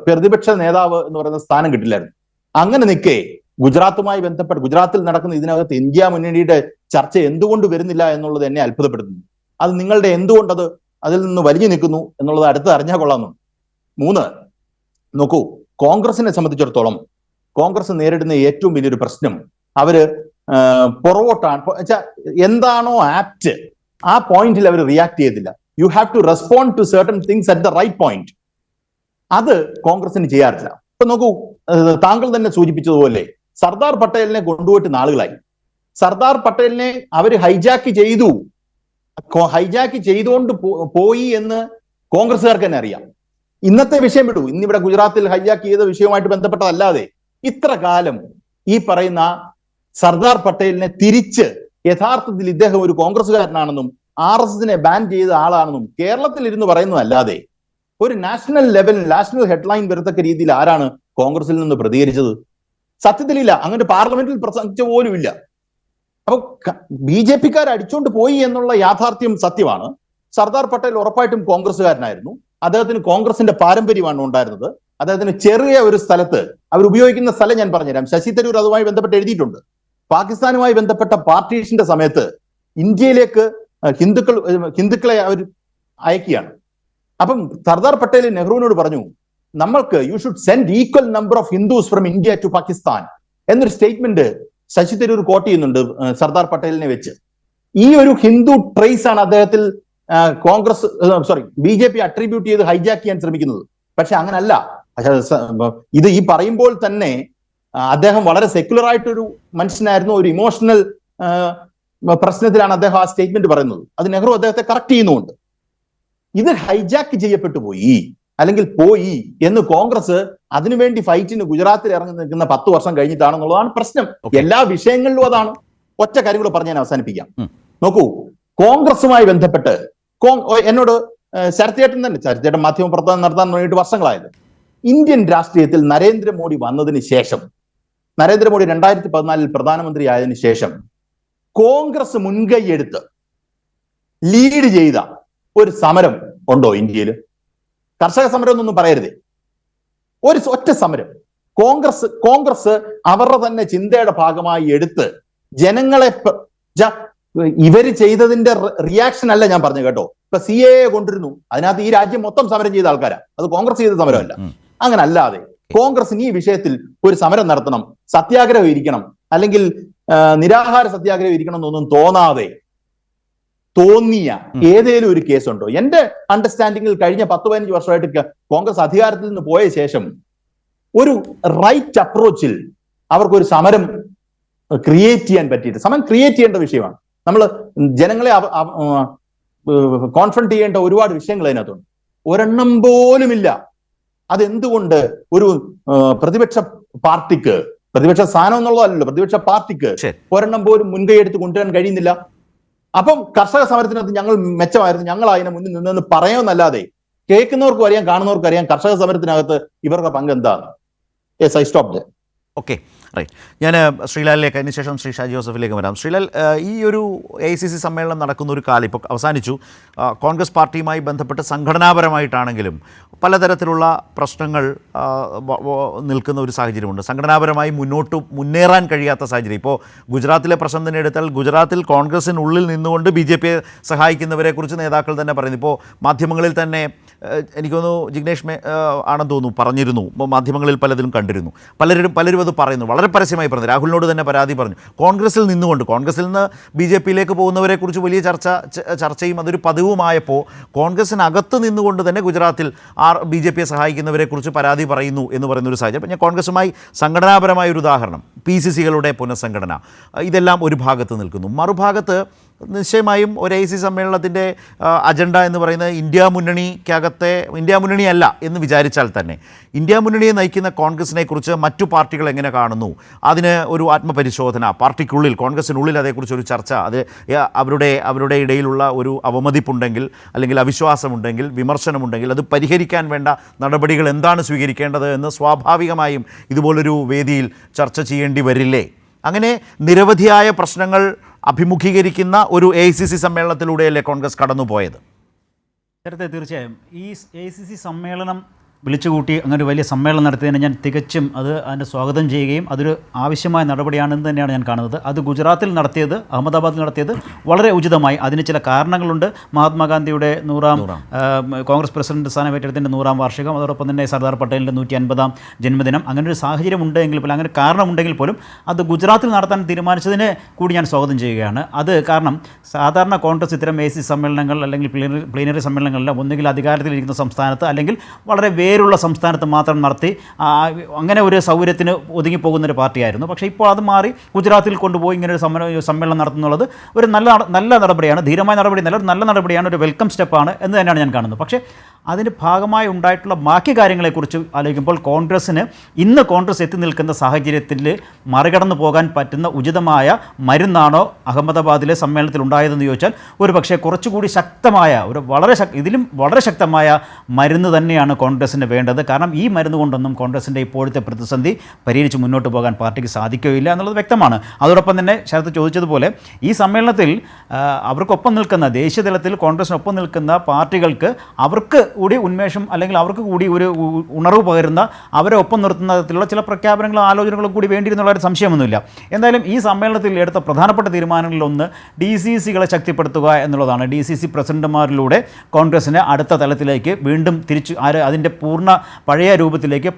പ്രതിപക്ഷ നേതാവ് എന്ന് പറയുന്ന സ്ഥാനം കിട്ടില്ലായിരുന്നു. അങ്ങനെ നിൽക്കെ ഗുജറാത്തുമായി ബന്ധപ്പെട്ട് ഗുജറാത്തിൽ നടക്കുന്ന ഇതിനകത്ത് ഇന്ത്യ മുന്നണിയുടെ ചർച്ച എന്തുകൊണ്ട് വരുന്നില്ല എന്നുള്ളത് എന്നെ അത്ഭുതപ്പെടുത്തുന്നു. അത് നിങ്ങളുടെ എന്തുകൊണ്ടത് അതിൽ നിന്ന് വലിഞ്ഞു നിൽക്കുന്നു എന്നുള്ളത് അടുത്ത് അറിഞ്ഞാൽ കൊള്ളാമെന്നുണ്ട്. 3, നോക്കൂ, കോൺഗ്രസിനെ സംബന്ധിച്ചിടത്തോളം കോൺഗ്രസ് നേരിടുന്ന ഏറ്റവും വലിയൊരു പ്രശ്നം, അവര് പുറകോട്ടാണ്. എന്താണോ ആപ്റ്റ് ആ പോയിന്റിൽ അവർ റിയാക്ട് ചെയ്തില്ല. You have to respond to certain things at the right point. അത് കോൺഗ്രസിന് ചെയ്യാറില്ല. ഇപ്പൊ നോക്കൂ, താങ്കൾ തന്നെ സൂചിപ്പിച്ചതുപോലെ സർദാർ പട്ടേലിനെ കൊണ്ടുപോയിട്ട് നാളുകളായി. സർദാർ പട്ടേലിനെ അവർ ഹൈജാക്ക് ചെയ്തുകൊണ്ട് പോയി എന്ന് കോൺഗ്രസ്സുകാർക്ക് തന്നെ അറിയാം. ഇന്നത്തെ വിഷയം വിടൂ, ഇന്നിവിടെ ഗുജറാത്തിൽ ഹൈജാക്ക് ചെയ്ത വിഷയവുമായിട്ട് ബന്ധപ്പെട്ടതല്ലാതെ ഇത്ര കാലം ഈ പറയുന്ന സർദാർ പട്ടേലിനെ തിരിച്ച് യഥാർത്ഥത്തിൽ ഇദ്ദേഹം ഒരു കോൺഗ്രസ്സുകാരനാണെന്നും RSSനെ ബാൻ ചെയ്ത ആളാണെന്നും കേരളത്തിൽ ഇരുന്ന് പറയുന്നതല്ലാതെ ഒരു നാഷണൽ ലെവലിൽ നാഷണൽ ഹെഡ്ലൈൻ വരത്തക്ക രീതിയിൽ ആരാണ് കോൺഗ്രസിൽ നിന്ന് പ്രതികരിച്ചത്? സത്യത്തിലില്ല. അങ്ങനെ പാർലമെന്റിൽ പ്രസംഗിച്ച പോലും ഇല്ല. അപ്പൊ BJPക്കാർ അടിച്ചുകൊണ്ട് പോയി എന്നുള്ള യാഥാർത്ഥ്യം സത്യമാണ്. സർദാർ പട്ടേൽ ഉറപ്പായിട്ടും കോൺഗ്രസ്സുകാരനായിരുന്നു. അദ്ദേഹത്തിന് കോൺഗ്രസിന്റെ പാരമ്പര്യമാണ് ഉണ്ടായിരുന്നത്. അദ്ദേഹത്തിന് ചെറിയ ഒരു സ്ഥലത്ത് അവർ ഉപയോഗിക്കുന്ന സ്ഥലം ഞാൻ പറഞ്ഞുതരാം. ശശി തരൂർ അതുമായി ബന്ധപ്പെട്ട് എഴുതിയിട്ടുണ്ട്. പാകിസ്ഥാനുമായി ബന്ധപ്പെട്ട പാർട്ടീഷന്റെ സമയത്ത് ഇന്ത്യയിലേക്ക് ഹിന്ദുക്കളെ അവർ അയക്കുകയാണ്. അപ്പം സർദാർ പട്ടേൽ നെഹ്റുവിനോട് പറഞ്ഞു, നമ്മൾക്ക് you should send equal number of Hindus from India to Pakistan എന്നൊരു സ്റ്റേറ്റ്മെന്റ് ശശി തരൂർ കോട്ട് ചെയ്യുന്നുണ്ട് സർദാർ പട്ടേലിനെ വെച്ച്. ഈ ഒരു ഹിന്ദു ട്രേസ് ആണ് അദ്ദേഹത്തിൽ BJP അട്രിബ്യൂട്ട് ചെയ്ത് ഹൈജാക്ക് ചെയ്യാൻ ശ്രമിക്കുന്നത്. പക്ഷെ അങ്ങനല്ല. ഇത് ഈ പറയുമ്പോൾ തന്നെ അദ്ദേഹം വളരെ സെക്യുലർ ആയിട്ടൊരു മനുഷ്യനായിരുന്നു. ഒരു ഇമോഷണൽ പ്രശ്നത്തിലാണ് അദ്ദേഹം ആ സ്റ്റേറ്റ്മെന്റ് പറയുന്നത്. അത് നെഹ്റു അദ്ദേഹത്തെ കറക്റ്റ് ചെയ്യുന്നുണ്ട്. ഇത് ഹൈജാക്ക് ചെയ്യപ്പെട്ടു പോയി അല്ലെങ്കിൽ പോയി എന്ന് കോൺഗ്രസ് അതിനുവേണ്ടി ഫൈറ്റിന് ഗുജറാത്തിൽ ഇറങ്ങി നിൽക്കുന്ന 10 വർഷം കഴിഞ്ഞിട്ടാണെന്നുള്ളതാണ് പ്രശ്നം. എല്ലാ വിഷയങ്ങളിലും അതാണ്. ഒറ്റ കാര്യം കൂടെ പറഞ്ഞ് ഞാൻ അവസാനിപ്പിക്കാം. നോക്കൂ, കോൺഗ്രസുമായി ബന്ധപ്പെട്ട് എന്നോട് ശരത്തേട്ടൻ മാധ്യമ പ്രവർത്തനം നടത്താൻ വേണ്ടിയിട്ട് വർഷങ്ങളായത്. ഇന്ത്യൻ രാഷ്ട്രീയത്തിൽ നരേന്ദ്രമോദി വന്നതിന് ശേഷം, നരേന്ദ്രമോദി 2014 പ്രധാനമന്ത്രി ആയതിനു ശേഷം കോൺഗ്രസ് മുൻകൈയെടുത്ത് ലീഡ് ചെയ്ത ഒരു സമരം ഉണ്ടോ ഇന്ത്യയിൽ? കർഷക സമരം എന്നൊന്നും പറയരുതേ, ഒരു ഒറ്റ സമരം കോൺഗ്രസ് അവരുടെ തന്നെ ചിന്തയുടെ ഭാഗമായി എടുത്ത് ജനങ്ങളെ ഇവര് ചെയ്തതിന്റെ റിയാക്ഷൻ അല്ല ഞാൻ പറഞ്ഞു കേട്ടോ. ഇപ്പൊ CAA കൊണ്ടിരുന്നു, അതിനകത്ത് ഈ രാജ്യം മൊത്തം സമരം ചെയ്ത ആൾക്കാരാ, അത് കോൺഗ്രസ് ചെയ്ത സമരമല്ല. അങ്ങനെ അല്ലാതെ കോൺഗ്രസിന് ഈ വിഷയത്തിൽ ഒരു സമരം നടത്തണം, സത്യാഗ്രഹം ഇരിക്കണം, അല്ലെങ്കിൽ നിരാഹാര സത്യാഗ്രഹം ഇരിക്കണം എന്നൊന്നും തോന്നിയ ഏതേലും ഒരു കേസുണ്ടോ? എന്റെ അണ്ടർസ്റ്റാൻഡിങ്ങിൽ കഴിഞ്ഞ 10-15 വർഷമായിട്ട് കോൺഗ്രസ് അധികാരത്തിൽ നിന്ന് പോയ ശേഷം ഒരു റൈറ്റ് അപ്രോച്ചിൽ അവർക്കൊരു സമരം ക്രിയേറ്റ് ചെയ്യാൻ പറ്റിയിട്ട്, സമരം ക്രിയേറ്റ് ചെയ്യേണ്ട വിഷയമാണ്. നമ്മൾ ജനങ്ങളെ കോൺഫ്രണ്ട് ചെയ്യേണ്ട ഒരുപാട് വിഷയങ്ങൾ അതിനകത്തുണ്ട്. ഒരെണ്ണം പോലുമില്ല. അതെന്തുകൊണ്ട് ഒരു പ്രതിപക്ഷ പാർട്ടിക്ക്, പ്രതിപക്ഷ സ്ഥാനം എന്നുള്ളതല്ലോ, പ്രതിപക്ഷ പാർട്ടിക്ക് ഒരെണ്ണം പോലും മുൻകൈ എടുത്ത് കൊണ്ടുവരാൻ കഴിയുന്നില്ല? അപ്പം കർഷക സമരത്തിനകത്ത് ഞങ്ങൾ മെച്ചമായിരുന്നു, ഞങ്ങൾ അതിനെ മുന്നിൽ നിന്നെന്ന് പറയുമെന്നല്ലാതെ കേൾക്കുന്നവർക്കും അറിയാം, കാണുന്നവർക്കും അറിയാം കർഷക സമരത്തിനകത്ത് ഇവരുടെ പങ്ക് എന്താണ്. Yes, I stop. Okay, right. ഞാൻ ശ്രീലാലിലേക്ക്, അതിനുശേഷം ശ്രീ ഷാജി ജോസഫിലേക്ക് വരാം. ശ്രീലാൽ, ഈ ഒരു AICC സമ്മേളനം നടക്കുന്ന ഒരു കാലം ഇപ്പോൾ അവസാനിച്ചു. കോൺഗ്രസ് പാർട്ടിയുമായി ബന്ധപ്പെട്ട് സംഘടനാപരമായിട്ടാണെങ്കിലും പലതരത്തിലുള്ള പ്രശ്നങ്ങൾ നിൽക്കുന്ന ഒരു സാഹചര്യമുണ്ട്. സംഘടനാപരമായി മുന്നേറാൻ കഴിയാത്ത സാഹചര്യം. ഇപ്പോൾ ഗുജറാത്തിലെ പ്രശ്നം തന്നെ എടുത്താൽ, ഗുജറാത്തിൽ കോൺഗ്രസിനുള്ളിൽ നിന്നുകൊണ്ട് BJPയെ സഹായിക്കുന്നവരെക്കുറിച്ച് നേതാക്കൾ തന്നെ പറയുന്നു. ഇപ്പോൾ മാധ്യമങ്ങളിൽ തന്നെ എനിക്ക് തോന്നുന്നു ജിഗ്നേഷ് ആണെന്ന് തോന്നുന്നു പറഞ്ഞിരുന്നു, മാധ്യമങ്ങളിൽ പലതിലും കണ്ടിരുന്നു, പലരും അത് പറയുന്നു, വളരെ പരസ്യമായി പറഞ്ഞു. രാഹുലിനോട് തന്നെ പരാതി പറഞ്ഞു. കോൺഗ്രസിൽ നിന്ന് BJPയിലേക്ക് പോകുന്നവരെക്കുറിച്ച് വലിയ ചർച്ചയും അതൊരു പതിവുമായപ്പോൾ കോൺഗ്രസിനകത്ത് നിന്നുകൊണ്ട് തന്നെ ഗുജറാത്തിൽ BJPയെ സഹായിക്കുന്നവരെക്കുറിച്ച് പരാതി പറയുന്നു എന്ന് പറയുന്നൊരു സാഹചര്യം. ഞാൻ കോൺഗ്രസുമായി സംഘടനാപരമായ ഒരു ഉദാഹരണം, PCCകളുടെ പുനഃസംഘടന, ഇതെല്ലാം ഒരു ഭാഗത്ത് നിൽക്കുന്നു. മറുഭാഗത്ത് നിശ്ചയമായും ഒരു AICC സമ്മേളനത്തിൻ്റെ അജണ്ട എന്ന് പറയുന്നത് ഇന്ത്യ മുന്നണിയല്ല എന്ന് വിചാരിച്ചാൽ തന്നെ ഇന്ത്യ മുന്നണിയെ നയിക്കുന്ന കോൺഗ്രസിനെക്കുറിച്ച് മറ്റു പാർട്ടികൾ എങ്ങനെ കാണുന്നു, അതിന് ഒരു ആത്മപരിശോധന, പാർട്ടിക്കുള്ളിൽ കോൺഗ്രസിനുള്ളിൽ അതേക്കുറിച്ചൊരു ചർച്ച, അത് അവരുടെ ഇടയിലുള്ള ഒരു അവമതിപ്പുണ്ടെങ്കിൽ അല്ലെങ്കിൽ അവിശ്വാസമുണ്ടെങ്കിൽ, വിമർശനമുണ്ടെങ്കിൽ അത് പരിഹരിക്കാൻ വേണ്ട നടപടികൾ എന്താണ് സ്വീകരിക്കേണ്ടത് എന്ന് സ്വാഭാവികമായും ഇതുപോലൊരു വേദിയിൽ ചർച്ച ചെയ്യേണ്ടി വരില്ലേ? അങ്ങനെ നിരവധിയായ പ്രശ്നങ്ങൾ അഭിമുഖീകരിക്കുന്ന ഒരു AICC സമ്മേളനത്തിലൂടെയല്ലേ കോൺഗ്രസ് കടന്നുപോയത്? നേരത്തെ തീർച്ചയായും ഈ AICC സമ്മേളനം വിളിച്ചുകൂട്ടി അങ്ങനെ ഒരു വലിയ സമ്മേളനം നടത്തിയതിനെ ഞാൻ തികച്ചും അതിൻ്റെ സ്വാഗതം ചെയ്യുകയും അതൊരു ആവശ്യമായ നടപടിയാണെന്ന് തന്നെയാണ് ഞാൻ കാണുന്നത്. അത് ഗുജറാത്തിൽ നടത്തിയത്, അഹമ്മദാബാദിൽ നടത്തിയത് വളരെ ഉചിതമായി. അതിന് ചില കാരണങ്ങളുണ്ട്. മഹാത്മാഗാന്ധിയുടെ 100ാം കോൺഗ്രസ് പ്രസിഡന്റ് സ്ഥാനം ഏറ്റെടുത്തതിൻ്റെ 100ാം വാർഷികം, അതോടൊപ്പം തന്നെ സർദാർ പട്ടേലിൻ്റെ 150ാം ജന്മദിനം, അങ്ങനെ ഒരു സാഹചര്യം ഉണ്ടെങ്കിൽ പോലും, അങ്ങനെ കാരണമുണ്ടെങ്കിൽ പോലും അത് ഗുജറാത്തിൽ നടത്താൻ തീരുമാനിച്ചതിനെ കൂടി ഞാൻ സ്വാഗതം ചെയ്യുകയാണ്. അത് കാരണം സാധാരണ കോൺഗ്രസ് ഇത്തരം AICC സമ്മേളനങ്ങൾ അല്ലെങ്കിൽ പ്ലീനറി സമ്മേളനങ്ങളിൽ ഒന്നുകിൽ അധികാരത്തിലിരിക്കുന്ന സംസ്ഥാനത്ത് അല്ലെങ്കിൽ വളരെ പേരുള്ള സംസ്ഥാനത്ത് മാത്രം നടത്തി അങ്ങനെ ഒരു സൗകര്യത്തിന് ഒതുങ്ങിപ്പോകുന്നൊരു പാർട്ടിയായിരുന്നു. പക്ഷേ ഇപ്പോൾ അത് മാറി ഗുജറാത്തിൽ കൊണ്ടുപോയി ഇങ്ങനെ ഒരു സമ്മേളനം നടത്തുന്നുള്ളത് ഒരു നല്ല നടപടിയാണ്, ധീരമായ നടപടി, നല്ല നടപടിയാണ്, ഒരു വെൽക്കം സ്റ്റെപ്പാണ് എന്ന് തന്നെയാണ് ഞാൻ കാണുന്നത്. പക്ഷേ അതിന് ഭാഗമായി ഉണ്ടായിട്ടുള്ള ബാക്കി കാര്യങ്ങളെക്കുറിച്ച് ആലോചിക്കുമ്പോൾ ഇന്ന് കോൺഗ്രസ് എത്തി നിൽക്കുന്ന സാഹചര്യത്തിൽ മറികടന്നു പോകാൻ പറ്റുന്ന ഉചിതമായ മരുന്നാണോ അഹമ്മദാബാദിലെ സമ്മേളനത്തിൽ ഉണ്ടായതെന്ന് ചോദിച്ചാൽ ഒരു പക്ഷേ കുറച്ചുകൂടി ശക്തമായ ഇതിലും വളരെ ശക്തമായ മരുന്ന് തന്നെയാണ് കോൺഗ്രസിന് വേണ്ടത്. കാരണം ഈ മരുന്ന് കൊണ്ടൊന്നും കോൺഗ്രസിൻ്റെ ഇപ്പോഴത്തെ പ്രതിസന്ധി പരിഹരിച്ച് മുന്നോട്ട് പോകാൻ പാർട്ടിക്ക് സാധിക്കുകയില്ല എന്നുള്ളത് വ്യക്തമാണ്. അതോടൊപ്പം തന്നെ ശരത്ത് ചോദിച്ചതുപോലെ ഈ സമ്മേളനത്തിൽ അവർക്കൊപ്പം നിൽക്കുന്ന, ദേശീയ തലത്തിൽ കോൺഗ്രസിനൊപ്പം നിൽക്കുന്ന പാർട്ടികൾക്ക് അവർക്ക് കൂടി ഉന്മേഷം അല്ലെങ്കിൽ അവർക്ക് കൂടി ഒരു ഉണർവ് പകരുന്ന, അവരെ ഒപ്പം നിർത്തുന്ന തരത്തിലുള്ള ചില പ്രഖ്യാപനങ്ങളും ആലോചനകളും കൂടി വേണ്ടിയിരുന്നുള്ള ഒരു സംശയമൊന്നുമില്ല. എന്തായാലും ഈ സമ്മേളനത്തിൽ എടുത്ത പ്രധാനപ്പെട്ട തീരുമാനങ്ങളിലൊന്ന് DCCകളെ ശക്തിപ്പെടുത്തുക എന്നുള്ളതാണ്. DCC പ്രസിഡന്റുമാരിലൂടെ കോൺഗ്രസിനെ അടുത്ത തലത്തിലേക്ക് വീണ്ടും അതിൻ്റെ പൂർണ്ണ പഴയ രൂപത്തിലേക്ക്,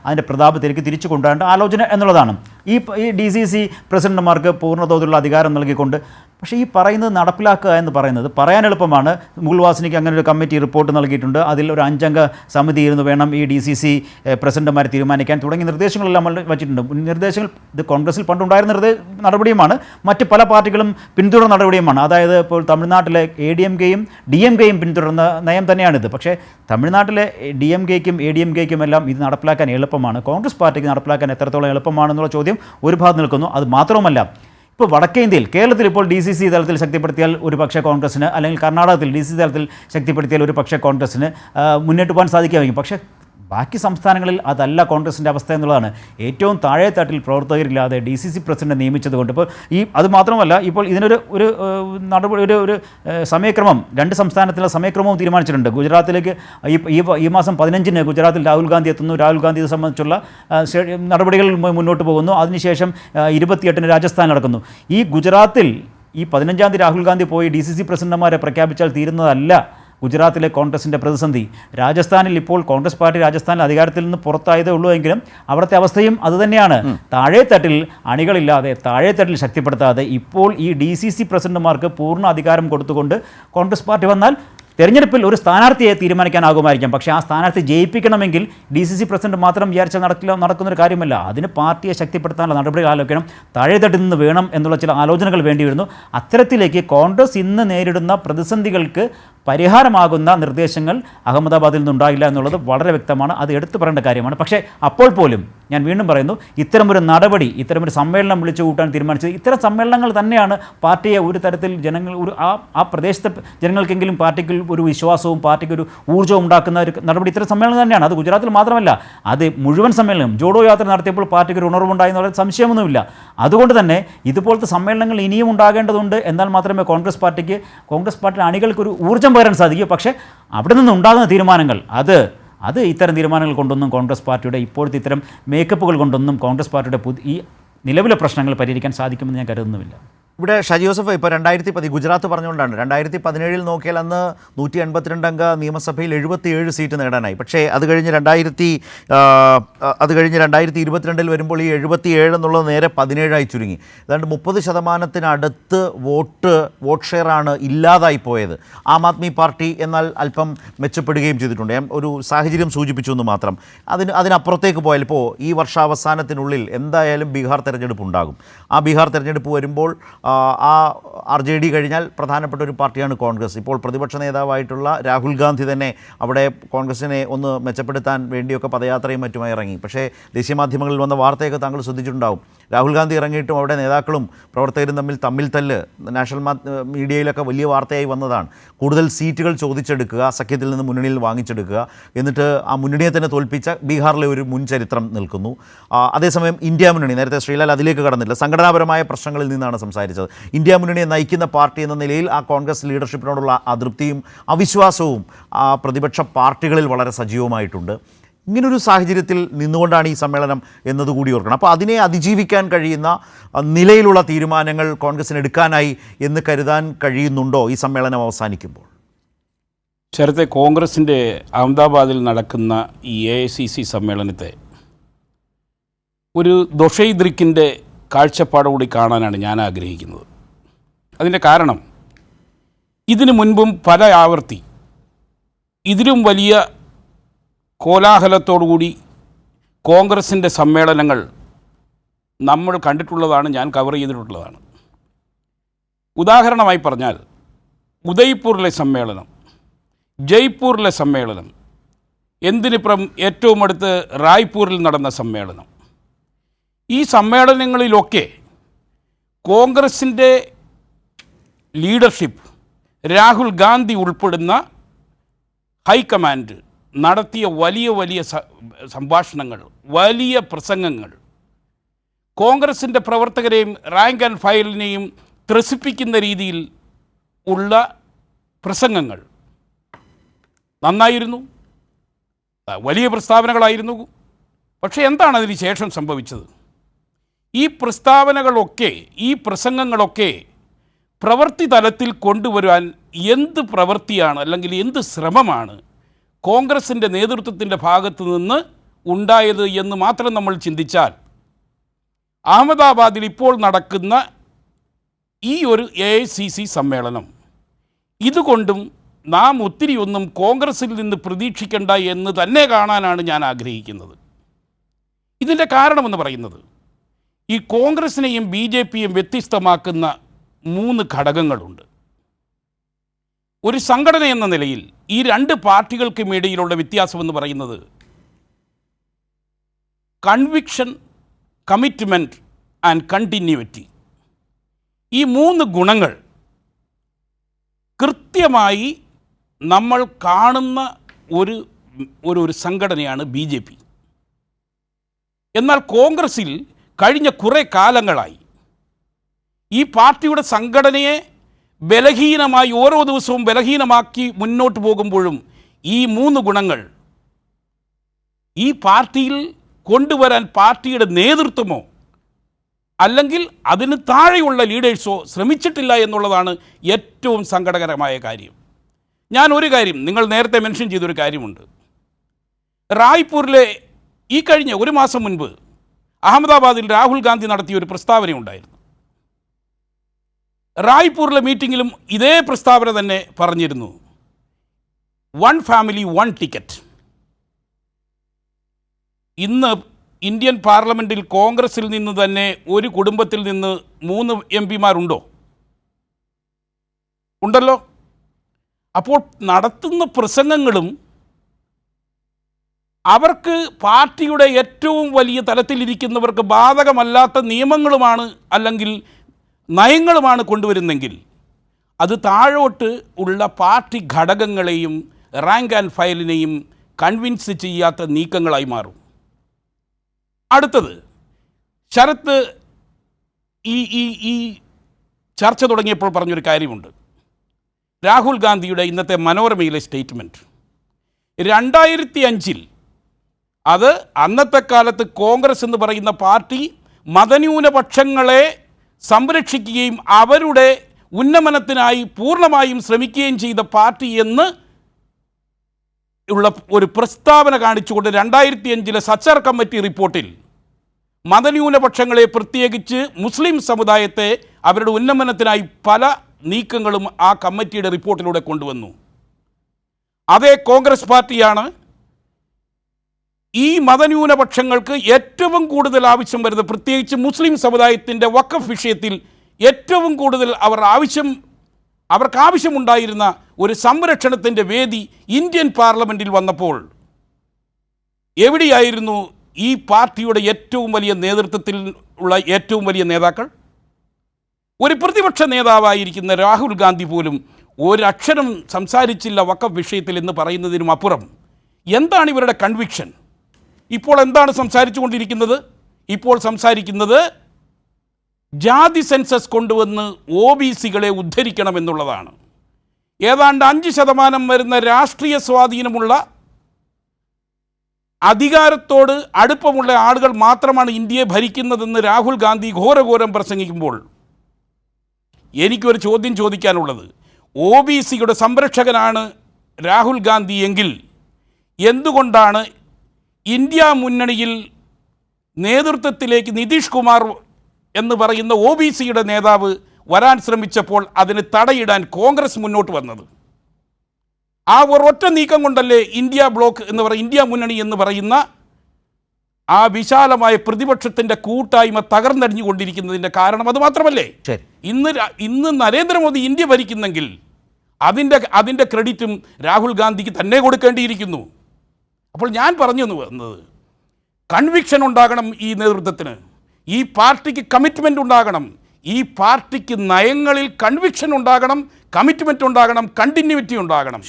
അതിൻ്റെ പ്രതാപത്തിലേക്ക് തിരിച്ചു കൊണ്ടുവരേണ്ട ആലോചന എന്നുള്ളതാണ്. ഈ DCC പ്രസിഡന്റുമാർക്ക് പൂർണ്ണ തോതിലുള്ള അധികാരം നൽകിക്കൊണ്ട്. പക്ഷേ ഈ പറയുന്നത് നടപ്പിലാക്കുക എന്ന് പറയുന്നത് പറയാൻ എളുപ്പമാണ്. മുകുൾ വാസനിക്ക് അങ്ങനെ ഒരു കമ്മിറ്റി റിപ്പോർട്ട് നൽകിയിട്ടുണ്ട്. അതിൽ ഒരു 5 അംഗ സമിതി ഇരുന്ന് വേണം ഈ DCC പ്രസിഡന്റുമാരെ തീരുമാനിക്കാൻ തുടങ്ങിയ നിർദ്ദേശങ്ങളെല്ലാം നമ്മൾ വച്ചിട്ടുണ്ട്. നിർദ്ദേശങ്ങൾ ഇത് കോൺഗ്രസിൽ പണ്ടുണ്ടായിരുന്ന നടപടിയുമാണ്, മറ്റ് പല പാർട്ടികളും പിന്തുടർന്ന നടപടിയുമാണ്. അതായത് ഇപ്പോൾ തമിഴ്നാട്ടിലെ ADMKയും DMKയും പിന്തുടർന്ന നയം തന്നെയാണിത്. പക്ഷേ തമിഴ്നാട്ടിലെ DMKയ്ക്കും ADMKയ്ക്കും എല്ലാം ഇത് നടപ്പിലാക്കാൻ എളുപ്പമാണ്. കോൺഗ്രസ് പാർട്ടിക്ക് നടപ്പിലാക്കാൻ എത്രത്തോളം എളുപ്പമാണെന്നുള്ള ചോദ്യം ഒരു ഭാഗത്ത് നിൽക്കുന്നു. അത് മാത്രവുമല്ല, ഇപ്പോൾ വടക്കേ ഇന്ത്യയിൽ, കേരളത്തിൽ ഇപ്പോൾ DCC തലത്തിൽ ശക്തിപ്പെടുത്തിയാൽ ഒരു പക്ഷേ കോൺഗ്രസ്സിന്, അല്ലെങ്കിൽ കർണാടകത്തിൽ DCC തലത്തിൽ ശക്തിപ്പെടുത്തിയാൽ ഒരു പക്ഷേ കോൺഗ്രസ്സിന് മുന്നോട്ട് പോകാൻ സാധിക്കുമായിരിക്കും. പക്ഷേ ബാക്കി സംസ്ഥാനങ്ങളിൽ അതല്ല കോൺഗ്രസിൻ്റെ അവസ്ഥ എന്നുള്ളതാണ്. ഏറ്റവും താഴെ തട്ടിൽ പ്രവർത്തകരില്ലാതെ DCC പ്രസിഡന്റ് നിയമിച്ചതുകൊണ്ട് ഇപ്പോൾ അത് മാത്രമല്ല, ഇപ്പോൾ ഇതിനൊരു ഒരു സമയക്രമം 2 സംസ്ഥാനത്തിലെ സമയക്രമവും തീരുമാനിച്ചിട്ടുണ്ട്. ഗുജറാത്തിലേക്ക് ഈ മാസം 15-ന് ഗുജറാത്തിൽ രാഹുൽ ഗാന്ധി എത്തുന്നു. രാഹുൽ ഗാന്ധി ഇത് സംബന്ധിച്ചുള്ള നടപടികൾ മുന്നോട്ട് പോകുന്നു. അതിനുശേഷം 28-ന് രാജസ്ഥാൻ നടക്കുന്നു. ഈ ഗുജറാത്തിൽ ഈ 15-ാം തീയതി രാഹുൽ ഗാന്ധി പോയി DCC പ്രസിഡന്റുമാരെ പ്രഖ്യാപിച്ചാൽ തീരുന്നതല്ല ഗുജറാത്തിലെ കോൺഗ്രസിൻ്റെ പ്രതിസന്ധി. രാജസ്ഥാനിൽ ഇപ്പോൾ കോൺഗ്രസ് പാർട്ടി രാജസ്ഥാനിൽ അധികാരത്തിൽ നിന്ന് പുറത്തായതേ ഉള്ളൂ എങ്കിലും അവിടുത്തെ അവസ്ഥയും അതുതന്നെയാണ്. താഴെത്തട്ടിൽ അണികളില്ലാതെ, താഴെത്തട്ടിൽ ശക്തിപ്പെടുത്താതെ ഇപ്പോൾ ഈ DCC പ്രസിഡന്റുമാർക്ക് പൂർണ്ണ അധികാരം കൊടുത്തുകൊണ്ട് കോൺഗ്രസ് പാർട്ടി വന്നാൽ തെരഞ്ഞെടുപ്പിൽ ഒരു സ്ഥാനാർത്ഥിയെ തീരുമാനിക്കാനാകുമായിരിക്കാം. പക്ഷേ ആ സ്ഥാനാർത്ഥി ജയിപ്പിക്കണമെങ്കിൽ DCC പ്രസിഡന്റ് മാത്രം വിചാരിച്ചാൽ നടക്കുന്നൊരു കാര്യമല്ല. അതിന് പാർട്ടിയെ ശക്തിപ്പെടുത്താനുള്ള നടപടികൾ ആലോചിക്കണം, താഴെത്തട്ടിൽ നിന്ന് വേണം എന്നുള്ള ചില ആലോചനകൾ വേണ്ടി വരുന്നു. അത്തരത്തിലേക്ക് കോൺഗ്രസ് ഇന്ന് നേരിടുന്ന പ്രതിസന്ധികൾക്ക് പരിഹാരമാകുന്ന നിർദ്ദേശങ്ങൾ അഹമ്മദാബാദിൽ നിന്നുണ്ടായില്ല എന്നുള്ളത് വളരെ വ്യക്തമാണ്. അത് എടുത്തു പറയേണ്ട കാര്യമാണ്. പക്ഷേ അപ്പോൾ പോലും ഞാൻ വീണ്ടും പറയുന്നു, ഇത്തരമൊരു നടപടി, ഇത്തരമൊരു സമ്മേളനം വിളിച്ചു കൂട്ടാൻ തീരുമാനിച്ചത്, ഇത്തരം സമ്മേളനങ്ങൾ തന്നെയാണ് പാർട്ടിയെ ഒരു തരത്തിൽ ജനങ്ങൾ ആ പ്രദേശത്തെ ജനങ്ങൾക്കെങ്കിലും പാർട്ടിക്ക് ഒരു വിശ്വാസവും പാർട്ടിക്ക് ഒരു ഊർജ്ജവും ഉണ്ടാക്കുന്ന ഒരു നടപടി ഇത്തരം സമ്മേളനം തന്നെയാണ്. അത് ഗുജറാത്തിൽ മാത്രമല്ല, അത് മുഴുവൻ സമ്മേളനം. ജോഡോ യാത്ര നടത്തിയപ്പോൾ പാർട്ടിക്ക് ഒരു ഉണർവുണ്ടായി എന്നുള്ള സംശയമൊന്നുമില്ല. അതുകൊണ്ട് തന്നെ ഇതുപോലത്തെ സമ്മേളനങ്ങൾ ഇനിയും ഉണ്ടാകേണ്ടതുണ്ട്. എന്നാൽ മാത്രമേ കോൺഗ്രസ് പാർട്ടിയുടെ അണികൾക്ക് ഒരു ഊർജ്ജം പകരാൻ സാധിക്കൂ. പക്ഷേ അവിടെ നിന്നുണ്ടാകുന്ന തീരുമാനങ്ങൾ അത് ഇത്തരം തീരുമാനങ്ങൾ കൊണ്ടൊന്നും കോൺഗ്രസ് പാർട്ടിയുടെ ഇപ്പോഴത്തെ ഇത്തരം മേക്കപ്പുകൾ കൊണ്ടൊന്നും കോൺഗ്രസ് പാർട്ടിയുടെ ഈ നിലവിലെ പ്രശ്നങ്ങൾ പരിഹരിക്കാൻ സാധിക്കുമെന്ന് ഞാൻ കരുതുന്നുമില്ല. ഇവിടെ ഷാജി ജോസഫ് ഇപ്പോൾ 2010 ഗുജറാത്ത് പറഞ്ഞുകൊണ്ടാണ് 2017 നോക്കിയാൽ അന്ന് 182 അംഗ നിയമസഭയിൽ 77 സീറ്റ് നേടാനായി. പക്ഷേ അത് കഴിഞ്ഞ് 2022 വരുമ്പോൾ ഈ 77 എന്നുള്ളത് നേരെ 17 ചുരുങ്ങി. ഏതാണ്ട് 30% വോട്ട് ഷെയറാണ് ഇല്ലാതായി പോയത്. ആം ആദ്മി പാർട്ടി എന്നാൽ അല്പം മെച്ചപ്പെടുകയും ചെയ്തിട്ടുണ്ട്. ഞാൻ ഒരു സാഹചര്യം സൂചിപ്പിച്ചു എന്ന് മാത്രം. അതിനപ്പുറത്തേക്ക് പോയാൽ ഇപ്പോൾ ഈ വർഷാവസാനത്തിനുള്ളിൽ എന്തായാലും ബീഹാർ തെരഞ്ഞെടുപ്പ് ഉണ്ടാകും. ആ ബീഹാർ തെരഞ്ഞെടുപ്പ് വരുമ്പോൾ RJD കഴിഞ്ഞാൽ പ്രധാനപ്പെട്ട ഒരു പാർട്ടിയാണ് കോൺഗ്രസ്. ഇപ്പോൾ പ്രതിപക്ഷ നേതാവായിട്ടുള്ള രാഹുൽ ഗാന്ധി തന്നെ അവിടെ കോൺഗ്രസിനെ ഒന്ന് മെച്ചപ്പെടുത്താൻ വേണ്ടിയൊക്കെ പദയാത്രയും മറ്റുമായി ഇറങ്ങി. പക്ഷേ ദേശീയ മാധ്യമങ്ങളിൽ വന്ന വാർത്തയൊക്കെ താങ്കൾ ശ്രദ്ധിച്ചിട്ടുണ്ടാവും. രാഹുൽ ഗാന്ധി ഇറങ്ങിയിട്ടും അവിടെ നേതാക്കളും പ്രവർത്തകരും തമ്മിൽ തല്ല് നാഷണൽ മീഡിയയിലൊക്കെ വലിയ വാർത്തയായി വന്നതാണ്. കൂടുതൽ സീറ്റുകൾ ചോദിച്ചെടുക്കുക, സഖ്യത്തിൽ നിന്ന് മുന്നണിയിൽ വാങ്ങിച്ചെടുക്കുക, എന്നിട്ട് ആ മുന്നണിയെ തന്നെ തോൽപ്പിച്ച ബീഹാറിലെ ഒരു മുൻ ചരിത്രം നിൽക്കുന്നു. അതേസമയം ഇന്ത്യ മുന്നണി, നേരത്തെ ശ്രീലാൽ അതിലേക്ക് കടന്നില്ല, സംഘടനാപരമായ പ്രശ്നങ്ങളിൽ നിന്നാണ് സംസാരിച്ചത്. ഇന്ത്യ മുന്നണിയെ നയിക്കുന്ന പാർട്ടി എന്ന നിലയിൽ ആ കോൺഗ്രസ് ലീഡർഷിപ്പിനോടുള്ള അതൃപ്തിയും അവിശ്വാസവും ആ പ്രതിപക്ഷ പാർട്ടികളിൽ വളരെ സജീവമായിട്ടുണ്ട്. ഇങ്ങനൊരു സാഹചര്യത്തിൽ നിന്നുകൊണ്ടാണ് ഈ സമ്മേളനം എന്നതുകൂടി ഓർക്കണം. അപ്പോൾ അതിനെ അതിജീവിക്കാൻ കഴിയുന്ന നിലയിലുള്ള തീരുമാനങ്ങൾ കോൺഗ്രസിന് എടുക്കാനായി എന്ന് കരുതാൻ കഴിയുന്നുണ്ടോ ഈ സമ്മേളനം അവസാനിക്കുമ്പോൾ? നേരത്തെ കോൺഗ്രസിൻ്റെ അഹമ്മദാബാദിൽ നടക്കുന്ന ഈ AICC സമ്മേളനത്തെ ഒരു ദൊഷൈദ്രിക്കിൻ്റെ കാഴ്ചപ്പാടുകൂടി കാണാനാണ് ഞാൻ ആഗ്രഹിക്കുന്നത്. അതിൻ്റെ കാരണം, ഇതിനു മുൻപും പല ആവർത്തി ഇതിലും വലിയ കോലാഹലത്തോടുകൂടി കോൺഗ്രസിൻ്റെ സമ്മേളനങ്ങൾ നമ്മൾ കണ്ടിട്ടുള്ളതാണ്, ഞാൻ കവർ ചെയ്തിട്ടുള്ളതാണ്. ഉദാഹരണമായി പറഞ്ഞാൽ ഉദയ്പൂരിലെ സമ്മേളനം, ജയ്പൂരിലെ സമ്മേളനം, എന്തിനിപ്പുറം ഏറ്റവും അടുത്ത് റായ്പൂരിൽ നടന്ന സമ്മേളനം. ഈ സമ്മേളനങ്ങളിലൊക്കെ കോൺഗ്രസിൻ്റെ ലീഡർഷിപ്പ്, രാഹുൽ ഗാന്ധി ഉൾപ്പെടുന്ന ഹൈക്കമാൻഡ് നടത്തിയ വലിയ സംഭാഷണങ്ങൾ, വലിയ പ്രസംഗങ്ങൾ, കോൺഗ്രസിൻ്റെ പ്രവർത്തകരെയും റാങ്ക് ആൻഡ് ഫയലിനെയും ത്രസിപ്പിക്കുന്ന രീതിയിൽ ഉള്ള പ്രസംഗങ്ങൾ നന്നായിരുന്നു, വലിയ പ്രസ്താവനകളായിരുന്നു. പക്ഷേ എന്താണ് അതിന് ശേഷം സംഭവിച്ചത്? ഈ പ്രസ്താവനകളൊക്കെ, ഈ പ്രസംഗങ്ങളൊക്കെ പ്രവൃത്തി തലത്തിൽ കൊണ്ടുവരാൻ എന്ത് പ്രവൃത്തിയാണ് അല്ലെങ്കിൽ എന്ത് ശ്രമമാണ് കോൺഗ്രസിൻ്റെ നേതൃത്വത്തിൻ്റെ ഭാഗത്ത് നിന്ന് ഉണ്ടായത് എന്ന് മാത്രം നമ്മൾ ചിന്തിച്ചാൽ അഹമ്മദാബാദിൽ ഇപ്പോൾ നടക്കുന്ന ഈ ഒരു AICC സമ്മേളനം ഇതുകൊണ്ടും നാം ഒത്തിരിയൊന്നും കോൺഗ്രസിൽ നിന്ന് പ്രതീക്ഷിക്കേണ്ട എന്ന് തന്നെ കാണാനാണ് ഞാൻ ആഗ്രഹിക്കുന്നത്. ഇതിൻ്റെ കാരണമെന്ന് പറയുന്നത് ഈ കോൺഗ്രസിനെയും BJPയും വ്യത്യസ്തമാക്കുന്ന 3 ഘടകങ്ങളുണ്ട്. ഒരു സംഘടന എന്ന നിലയിൽ ഈ 2 പാർട്ടികൾക്കും ഇടയിലുള്ള വ്യത്യാസമെന്ന് പറയുന്നത് കൺവിക്ഷൻ, കമ്മിറ്റ്മെൻറ്റ് ആൻഡ് കണ്ടിന്യൂറ്റി. ഈ 3 ഗുണങ്ങൾ കൃത്യമായി നമ്മൾ കാണുന്ന ഒരു സംഘടനയാണ് BJP. എന്നാൽ കോൺഗ്രസിൽ കഴിഞ്ഞ കുറേ കാലങ്ങളായി ഈ പാർട്ടിയുടെ സംഘടനയെ ബലഹീനമായി ഓരോ ദിവസവും ബലഹീനമാക്കി മുന്നോട്ട് പോകുമ്പോഴും ഈ 3 ഗുണങ്ങൾ ഈ പാർട്ടിയിൽ കൊണ്ടുവരാൻ പാർട്ടിയുടെ നേതൃത്വമോ അല്ലെങ്കിൽ അതിന് താഴെയുള്ള ലീഡേഴ്സോ ശ്രമിച്ചിട്ടില്ല എന്നുള്ളതാണ് ഏറ്റവും സങ്കടകരമായ കാര്യം. ഞാൻ ഒരു കാര്യം നിങ്ങൾ നേരത്തെ മെൻഷൻ ചെയ്തൊരു കാര്യമുണ്ട്. റായ്പൂരിലെ ഈ കഴിഞ്ഞ ഒരു മാസം മുൻപ് അഹമ്മദാബാദിൽ രാഹുൽ ഗാന്ധി നടത്തിയ ഒരു പ്രസ്താവനയുണ്ടായിരുന്നു. റായ്പൂരിലെ മീറ്റിങ്ങിലും ഇതേ പ്രസ്താവന തന്നെ പറഞ്ഞിരുന്നു, 1 ഫാമിലി 1 ടിക്കറ്റ്. ഇന്ന് ഇന്ത്യൻ പാർലമെൻറ്റിൽ കോൺഗ്രസിൽ നിന്ന് തന്നെ ഒരു കുടുംബത്തിൽ നിന്ന് 3 MP-മാരുണ്ടോ? ഉണ്ടല്ലോ. അപ്പോൾ നടത്തുന്ന പ്രസംഗങ്ങളും അവർക്ക് പാർട്ടിയുടെ ഏറ്റവും വലിയ തലത്തിലിരിക്കുന്നവർക്ക് ബാധകമല്ലാത്ത നിയമങ്ങളുമാണ് അല്ലെങ്കിൽ നയങ്ങളുമാണ് കൊണ്ടുവരുന്നെങ്കിൽ അത് താഴോട്ട് ഉള്ള പാർട്ടി ഘടകങ്ങളെയും റാങ്ക് ആൻഡ് ഫയലിനെയും കൺവിൻസ് ചെയ്യാത്ത നീക്കങ്ങളായി മാറും. അടുത്തത്, ശരത്ത് ഈ ചർച്ച തുടങ്ങിയപ്പോൾ പറഞ്ഞൊരു കാര്യമുണ്ട്. രാഹുൽ ഗാന്ധിയുടെ ഇന്നത്തെ മനോരമയിലെ സ്റ്റേറ്റ്മെൻറ്റ് 2005 അത് അന്നത്തെ കാലത്ത് കോൺഗ്രസ് എന്ന് പറയുന്ന പാർട്ടി മതന്യൂനപക്ഷങ്ങളെ സംരക്ഷിക്കുകയും അവരുടെ ഉന്നമനത്തിനായി പൂർണ്ണമായും ശ്രമിക്കുകയും ചെയ്ത പാർട്ടി എന്ന് ഉള്ള ഒരു പ്രസ്താവന കാണിച്ചുകൊണ്ട് 2005 സച്ചാർ കമ്മിറ്റി റിപ്പോർട്ടിൽ മതന്യൂനപക്ഷങ്ങളെ പ്രത്യേകിച്ച് മുസ്ലിം സമുദായത്തെ അവരുടെ ഉന്നമനത്തിനായി പല നീക്കങ്ങളും ആ കമ്മിറ്റിയുടെ റിപ്പോർട്ടിലൂടെ കൊണ്ടുവന്നു. അതേ കോൺഗ്രസ് പാർട്ടിയാണ് ഈ മതന്യൂനപക്ഷങ്ങൾക്ക് ഏറ്റവും കൂടുതൽ ആവശ്യം വരുന്നത്, പ്രത്യേകിച്ച് മുസ്ലിം സമുദായത്തിൻ്റെ വഖഫ് വിഷയത്തിൽ ഏറ്റവും കൂടുതൽ അവർക്ക് ആവശ്യമുണ്ടായിരുന്ന ഒരു സംരക്ഷണത്തിൻ്റെ വേദി ഇന്ത്യൻ പാർലമെൻറ്റിൽ വന്നപ്പോൾ എവിടെയായിരുന്നു ഈ പാർട്ടിയുടെ ഏറ്റവും വലിയ നേതൃത്വത്തിൽ ഉള്ള ഏറ്റവും വലിയ നേതാക്കൾ? ഒരു പ്രതിപക്ഷ നേതാവായിരിക്കുന്ന രാഹുൽ ഗാന്ധി പോലും ഒരക്ഷരം സംസാരിച്ചില്ല വഖഫ് വിഷയത്തിൽ എന്ന് പറയുന്നതിനും അപ്പുറം എന്താണ് ഇവരുടെ കൺവിക്ഷൻ? ഇപ്പോൾ എന്താണ് സംസാരിച്ചു കൊണ്ടിരിക്കുന്നത്? ഇപ്പോൾ സംസാരിക്കുന്നത് ജാതി സെൻസസ് കൊണ്ടുവന്ന് OBC-കളെ ഉദ്ധരിക്കണമെന്നുള്ളതാണ്. ഏതാണ്ട് 5% വരുന്ന രാഷ്ട്രീയ സ്വാധീനമുള്ള അധികാരത്തോട് അടുപ്പമുള്ള ആളുകൾ മാത്രമാണ് ഇന്ത്യയെ ഭരിക്കുന്നതെന്ന് രാഹുൽ ഗാന്ധി ഘോരഘോരം പ്രസംഗിക്കുമ്പോൾ എനിക്കൊരു ചോദ്യം ചോദിക്കാനുള്ളത്, OBC-യുടെ സംരക്ഷകനാണ് രാഹുൽ ഗാന്ധി എങ്കിൽ എന്തുകൊണ്ടാണ് ഇന്ത്യ മുന്നണിയിൽ നേതൃത്വത്തിലേക്ക് നിതീഷ് കുമാർ എന്ന് പറയുന്ന OBC-യുടെ നേതാവ് വരാൻ ശ്രമിച്ചപ്പോൾ അതിന് തടയിടാൻ കോൺഗ്രസ് മുന്നോട്ട് വന്നത്? ആ ഒരൊറ്റ നീക്കം കൊണ്ടല്ലേ ഇന്ത്യ മുന്നണി എന്ന് പറയുന്ന ആ വിശാലമായ പ്രതിപക്ഷത്തിൻ്റെ കൂട്ടായ്മ തകർന്നടിഞ്ഞുകൊണ്ടിരിക്കുന്നതിൻ്റെ കാരണം അത് മാത്രമല്ലേ? ഇന്ന് നരേന്ദ്രമോദി ഇന്ത്യ ഭരിക്കുന്നെങ്കിൽ അതിൻ്റെ ക്രെഡിറ്റും രാഹുൽ ഗാന്ധിക്ക് തന്നെ കൊടുക്കേണ്ടിയിരിക്കുന്നു. അപ്പോൾ ഞാൻ പറഞ്ഞു വന്നത്, കൺവിക്ഷൻ ഉണ്ടാകണം ഈ നേതൃത്വത്തിന്, ഈ പാർട്ടിക്ക് കമ്മിറ്റ്മെൻ്റ് ഉണ്ടാകണം, ഈ പാർട്ടിക്ക് നയങ്ങളിൽ കൺവിക്ഷൻ ഉണ്ടാകണം, കമ്മിറ്റ്മെൻ്റ് ഉണ്ടാകണം, കണ്ടിന്യൂറ്റി ഉണ്ടാകണം.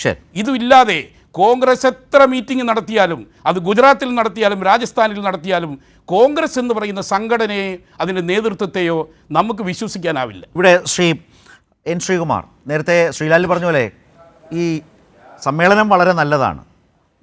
ഇതുമില്ലാതെ കോൺഗ്രസ് എത്ര മീറ്റിംഗ് നടത്തിയാലും, അത് ഗുജറാത്തിൽ നടത്തിയാലും രാജസ്ഥാനിൽ നടത്തിയാലും, കോൺഗ്രസ് എന്ന് പറയുന്ന സംഘടനയെ അതിൻ്റെ നേതൃത്വത്തെയോ നമുക്ക് വിശ്വസിക്കാനാവില്ല. ഇവിടെ എൻ ശ്രീകുമാർ നേരത്തെ ശ്രീലാൽ പറഞ്ഞ പോലെ ഈ സമ്മേളനം വളരെ നല്ലതാണ്.